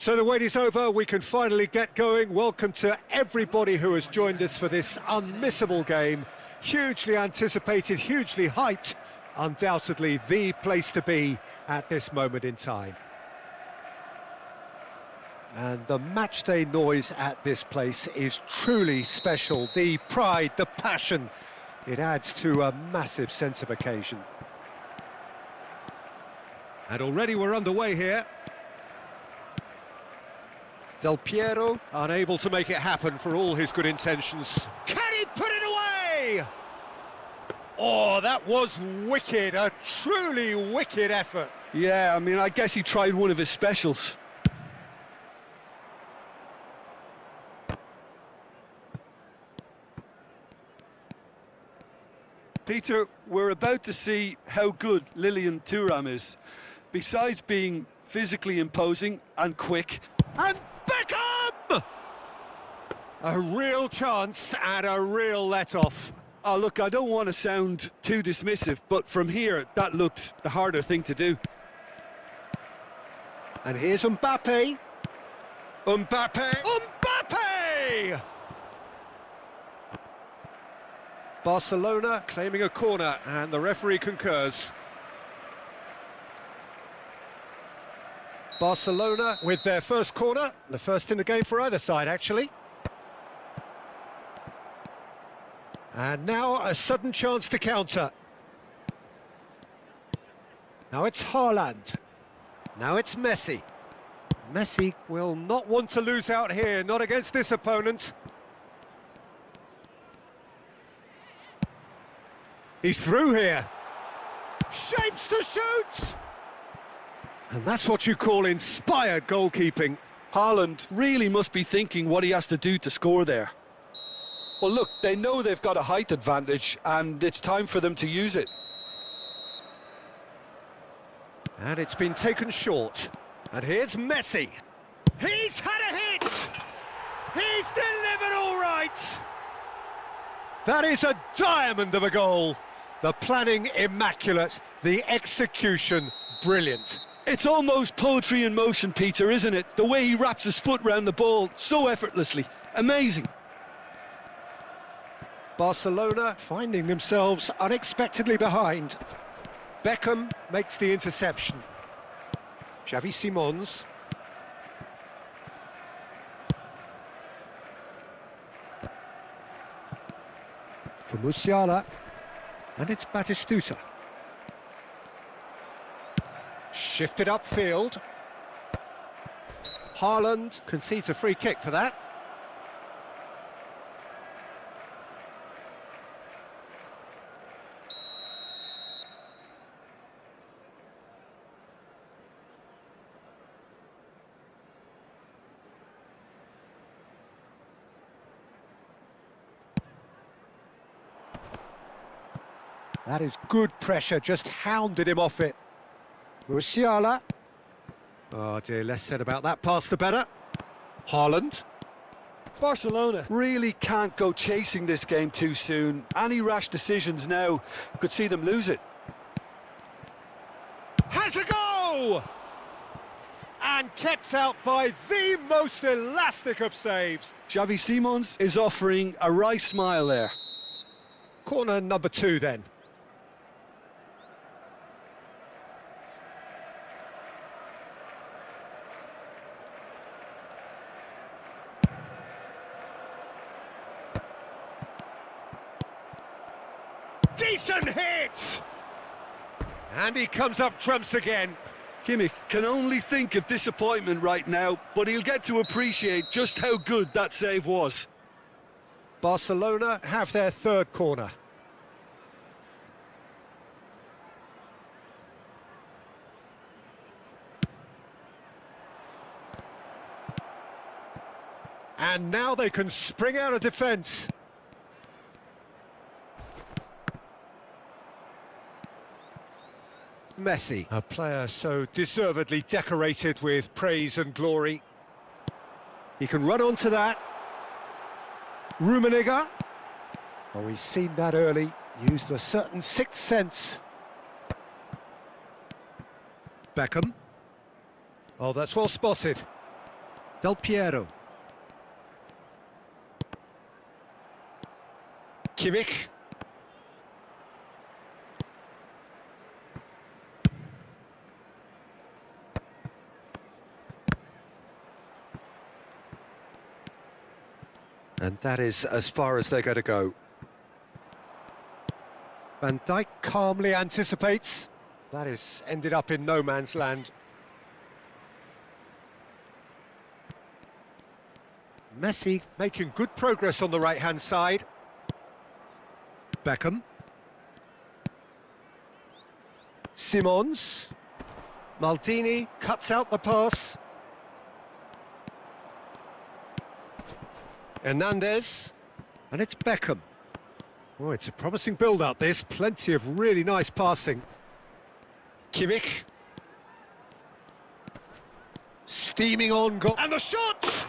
So the wait is over, we can finally get going. Welcome to everybody who has joined us for this unmissable game. Hugely anticipated, hugely hyped, undoubtedly the place to be at this moment in time. And the matchday noise at this place is truly special. The pride, the passion, it adds to a massive sense of occasion. And already we're underway here. Del Piero, unable to make it happen for all his good intentions. Can he put it away? Oh, that was wicked, a truly wicked effort. Yeah, I mean, I guess he tried one of his specials. Peter, we're about to see how good Lilian Thuram is. Besides being physically imposing and quick. And Beckham! A real chance and a real let-off. Oh, look, I don't want to sound too dismissive, but from here, that looked the harder thing to do. And here's Mbappe. Mbappe! Barcelona claiming a corner, and the referee concurs. Barcelona with their first corner, the first in the game for either side, actually. And now a sudden chance to counter. Now it's Haaland. Now it's Messi. Messi will not want to lose out here, not against this opponent. He's through here. Shapes to shoot! And that's what you call inspired goalkeeping. Haaland really must be thinking what he has to do to score there. Well, look, they know they've got a height advantage, and it's time for them to use it. And it's been taken short. And here's Messi. He's had a hit! He's delivered all right! That is a diamond of a goal. The planning immaculate, the execution brilliant. It's almost poetry in motion, Peter, isn't it? The way he wraps his foot round the ball so effortlessly. Amazing. Barcelona finding themselves unexpectedly behind. Beckham makes the interception. Xavi Simons. For Musiala. And it's Batistuta. Shifted upfield. Haaland concedes a free kick for that. That is good pressure, just hounded him off it. Musiala. Oh dear, less said about that pass the better. Haaland. Barcelona really can't go chasing this game too soon. Any rash decisions now could see them lose it. Has a go! And kept out by the most elastic of saves. Xavi Simons is offering a wry smile there. Corner number 2 then. Decent hit! And he comes up trumps again. Kimmich can only think of disappointment right now, but he'll get to appreciate just how good that save was. Barcelona have their third corner. And now they can spring out of defence. Messi, a player so deservedly decorated with praise and glory. He can run onto that. Rummenigge. Oh, we've seen that early. Used a certain sixth sense. Beckham. Oh, that's well spotted. Del Piero. Kimmich. And that is as far as they're going to go. Van Dijk calmly anticipates. That is ended up in no man's land. Messi making good progress on the right-hand side. Beckham. Simons. Maldini cuts out the pass. Hernandez. And it's Beckham. Oh, it's a promising build-up, this. Plenty of really nice passing. Kimmich. Steaming on goal. And the shot!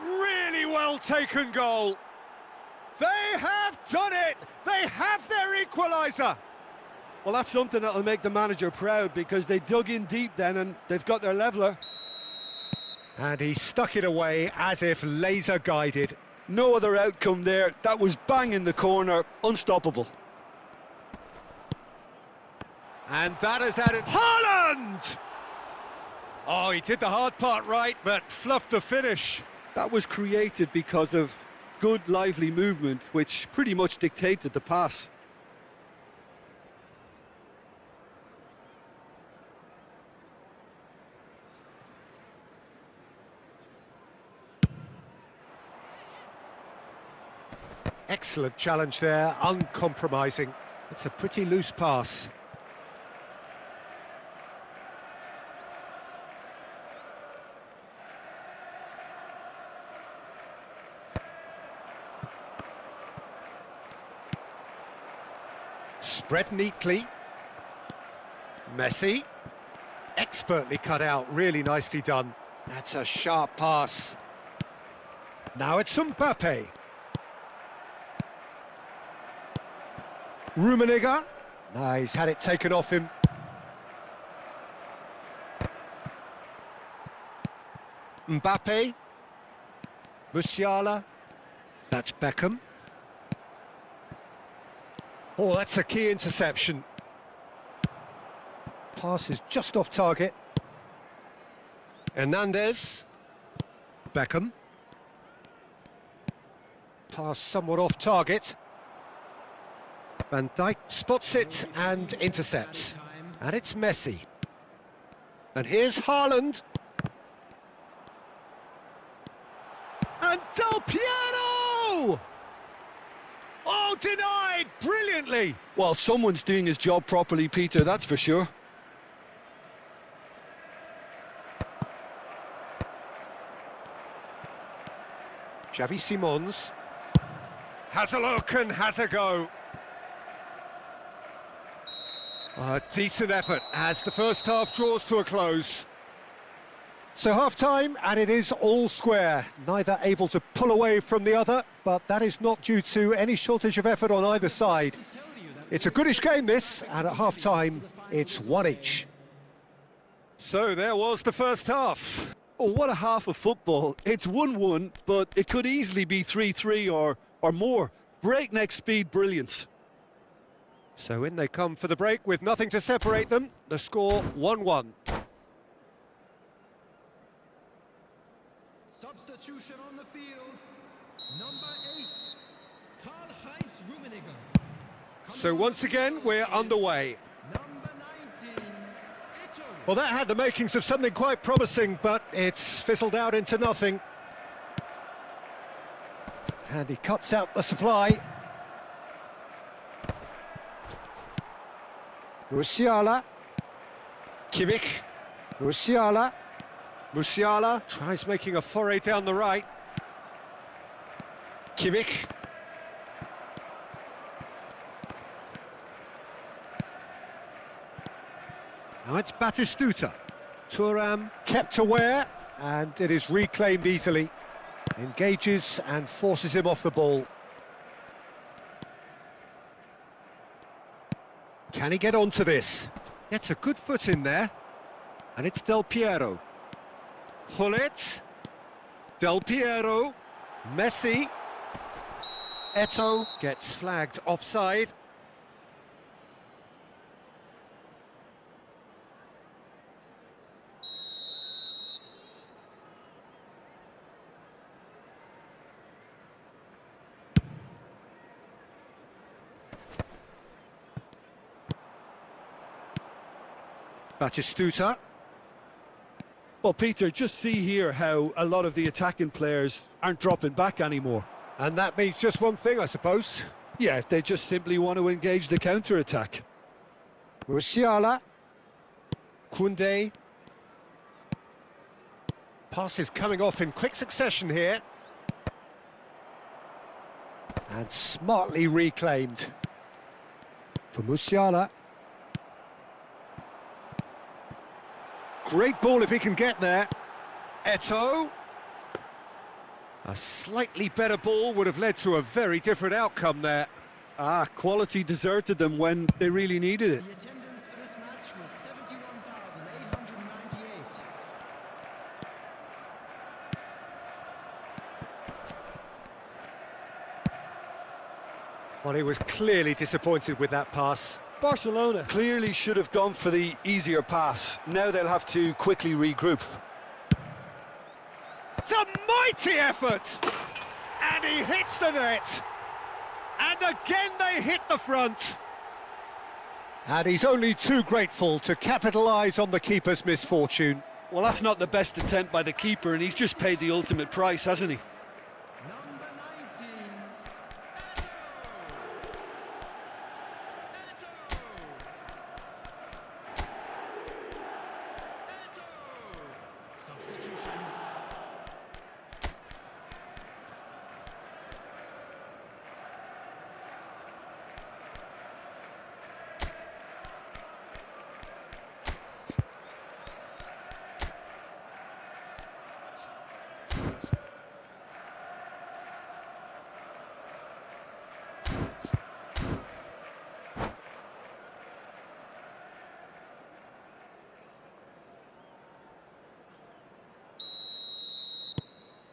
Really well taken goal. They have done it! They have their equaliser! Well, that's something that'll make the manager proud, because they dug in deep then and they've got their leveller. And he stuck it away as if laser-guided. No other outcome there. That was bang in the corner, unstoppable. And that has added... Haaland! Oh, he did the hard part right, but fluffed the finish. That was created because of good, lively movement, which pretty much dictated the pass. Excellent challenge there, uncompromising. It's a pretty loose pass. Spread neatly. Messi. Expertly cut out, really nicely done. That's a sharp pass. Now it's Mbappe. Rummenigge. No, he's had it taken off him. Mbappe. Musiala. That's Beckham. Oh, that's a key interception. Pass is just off target. Hernandez. Beckham. Pass somewhat off target. Van Dijk spots it and intercepts. And it's Messi. And here's Haaland. And Del Piero! Oh, denied brilliantly! Well, someone's doing his job properly, Peter, that's for sure. Xavi Simons. Has a look and has a go. A decent effort as the first half draws to a close. So half-time, and it is all square. Neither able to pull away from the other, but that is not due to any shortage of effort on either side. It's a goodish game, this, and at half-time, it's one each. So there was the first half. Oh, what a half of football. It's 1-1, but it could easily be 3-3 or more. Breakneck speed brilliance. So in they come for the break with nothing to separate them. The score 1-1. Substitution on the field. Number 8, Karl-Heinz Rummenigge. So once again, we're underway. Number 19, Ito. Well, that had the makings of something quite promising, but it's fizzled out into nothing. And he cuts out the supply. Musiala. Kimmich. Musiala. Musiala tries making a foray down the right. Kimmich. Now it's Batistuta. Thuram kept aware, and it is reclaimed easily. Engages and forces him off the ball. Can he get onto this? Gets a good foot in there. And it's Del Piero. Hullet. Del Piero, Messi. Eto'o gets flagged offside. Batistuta. Well, Peter, just see here how a lot of the attacking players aren't dropping back anymore. And that means just one thing, I suppose. Yeah, they just simply want to engage the counter-attack. Musiala. Koundé. Passes coming off in quick succession here. And smartly reclaimed. For Musiala. Great ball if he can get there. Eto'o. A slightly better ball would have led to a very different outcome there. Quality deserted them when they really needed it. The attendance for this match was 71,898. Well, he was clearly disappointed with that pass. Barcelona clearly should have gone for the easier pass. Now they'll have to quickly regroup. It's a mighty effort! And he hits the net! And again they hit the front! And he's only too grateful to capitalise on the keeper's misfortune. Well, that's not the best attempt by the keeper, and he's just paid the ultimate price, hasn't he? Number 19, Substitution.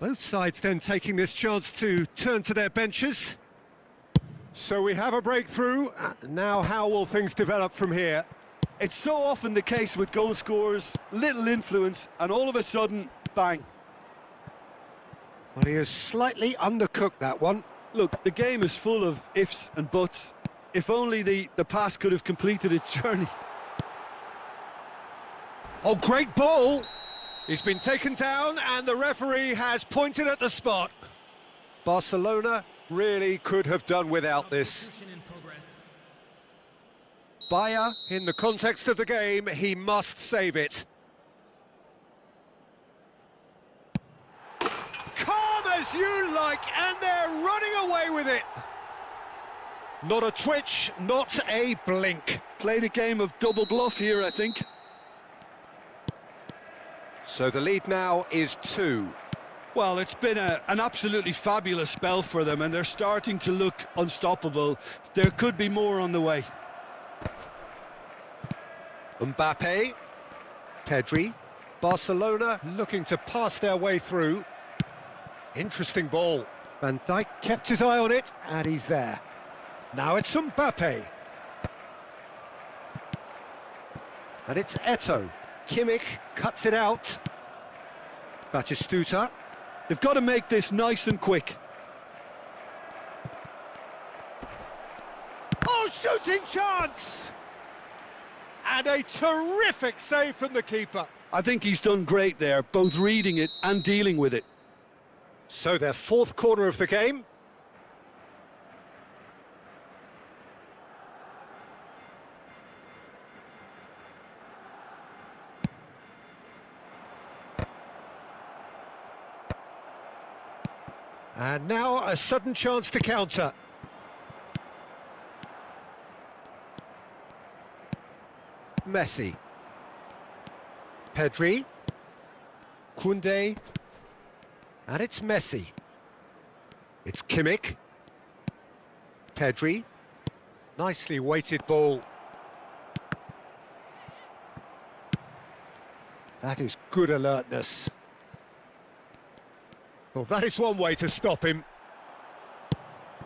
Both sides then taking this chance to turn to their benches. So we have a breakthrough. Now how will things develop from here? It's so often the case with goal scorers, little influence, and all of a sudden, bang. Well, he has slightly undercooked that one. Look, the game is full of ifs and buts. If only the pass could have completed its journey. Oh, great ball! He's been taken down and the referee has pointed at the spot. Barcelona really could have done without this. Substitution in progress. Bayer, in the context of the game, he must save it. Calm as you like, and they're running away with it. Not a twitch, not a blink. Played a game of double bluff here, I think. So the lead now is 2. Well, it's been an absolutely fabulous spell for them, and they're starting to look unstoppable. There could be more on the way. Mbappe, Pedri, Barcelona looking to pass their way through. Interesting ball. Van Dijk kept his eye on it, and he's there. Now it's Mbappe. And it's Eto'o. Kimmich cuts it out. Batistuta. They've got to make this nice and quick. Oh, shooting chance! And a terrific save from the keeper. I think he's done great there, both reading it and dealing with it. So their 4th corner of the game. And now a sudden chance to counter. Messi. Pedri. Koundé. And it's Messi. It's Kimmich. Pedri. Nicely weighted ball. That is good alertness. Well, that is one way to stop him.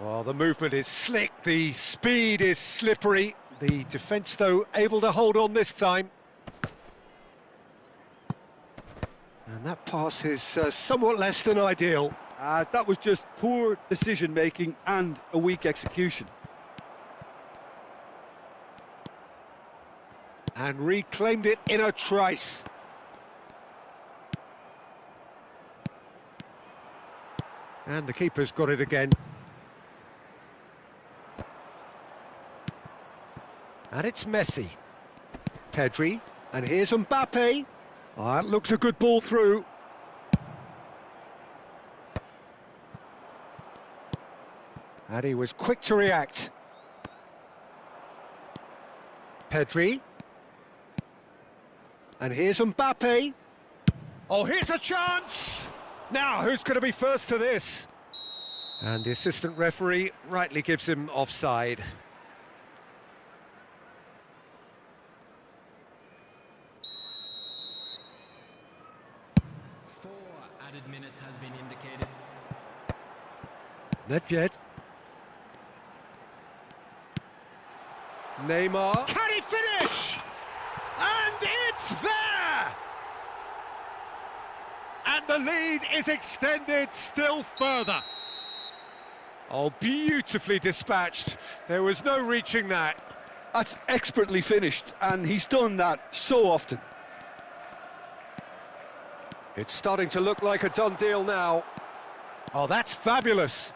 Well, the movement is slick, the speed is slippery. The defence, though, able to hold on this time. And that pass is somewhat less than ideal. That was just poor decision-making and a weak execution. And reclaimed it in a trice. And the keeper's got it again. And it's Messi. Pedri. And here's Mbappe. Oh, that looks a good ball through. And he was quick to react. Pedri. And here's Mbappe. Oh, here's a chance! Now, who's going to be first to this? And the assistant referee rightly gives him offside. 4 added minutes has been indicated. Nedved. Neymar. Can he finish? And it's there! And the lead is extended still further. Oh, beautifully dispatched. There was no reaching that. That's expertly finished, and he's done that so often. It's starting to look like a done deal now. Oh, that's fabulous.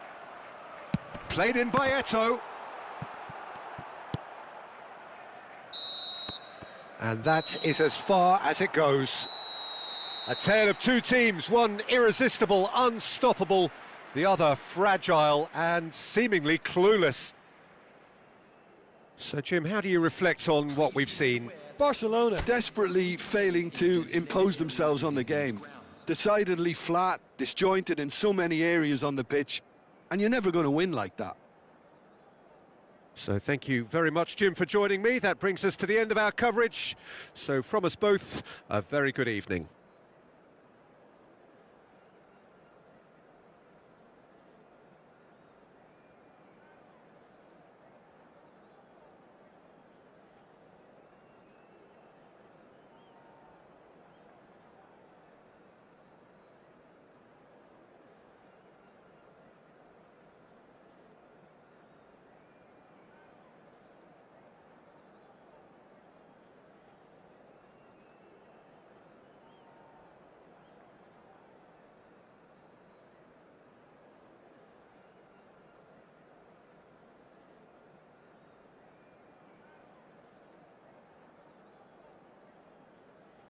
Played in by Eto'o. And that is as far as it goes. A tale of two teams, one irresistible, unstoppable, the other fragile and seemingly clueless. So, Jim, how do you reflect on what we've seen? Barcelona desperately failing to impose themselves on the game. Decidedly flat, disjointed in so many areas on the pitch, and you're never going to win like that. So thank you very much, Jim, for joining me. That brings us to the end of our coverage. So from us both, a very good evening.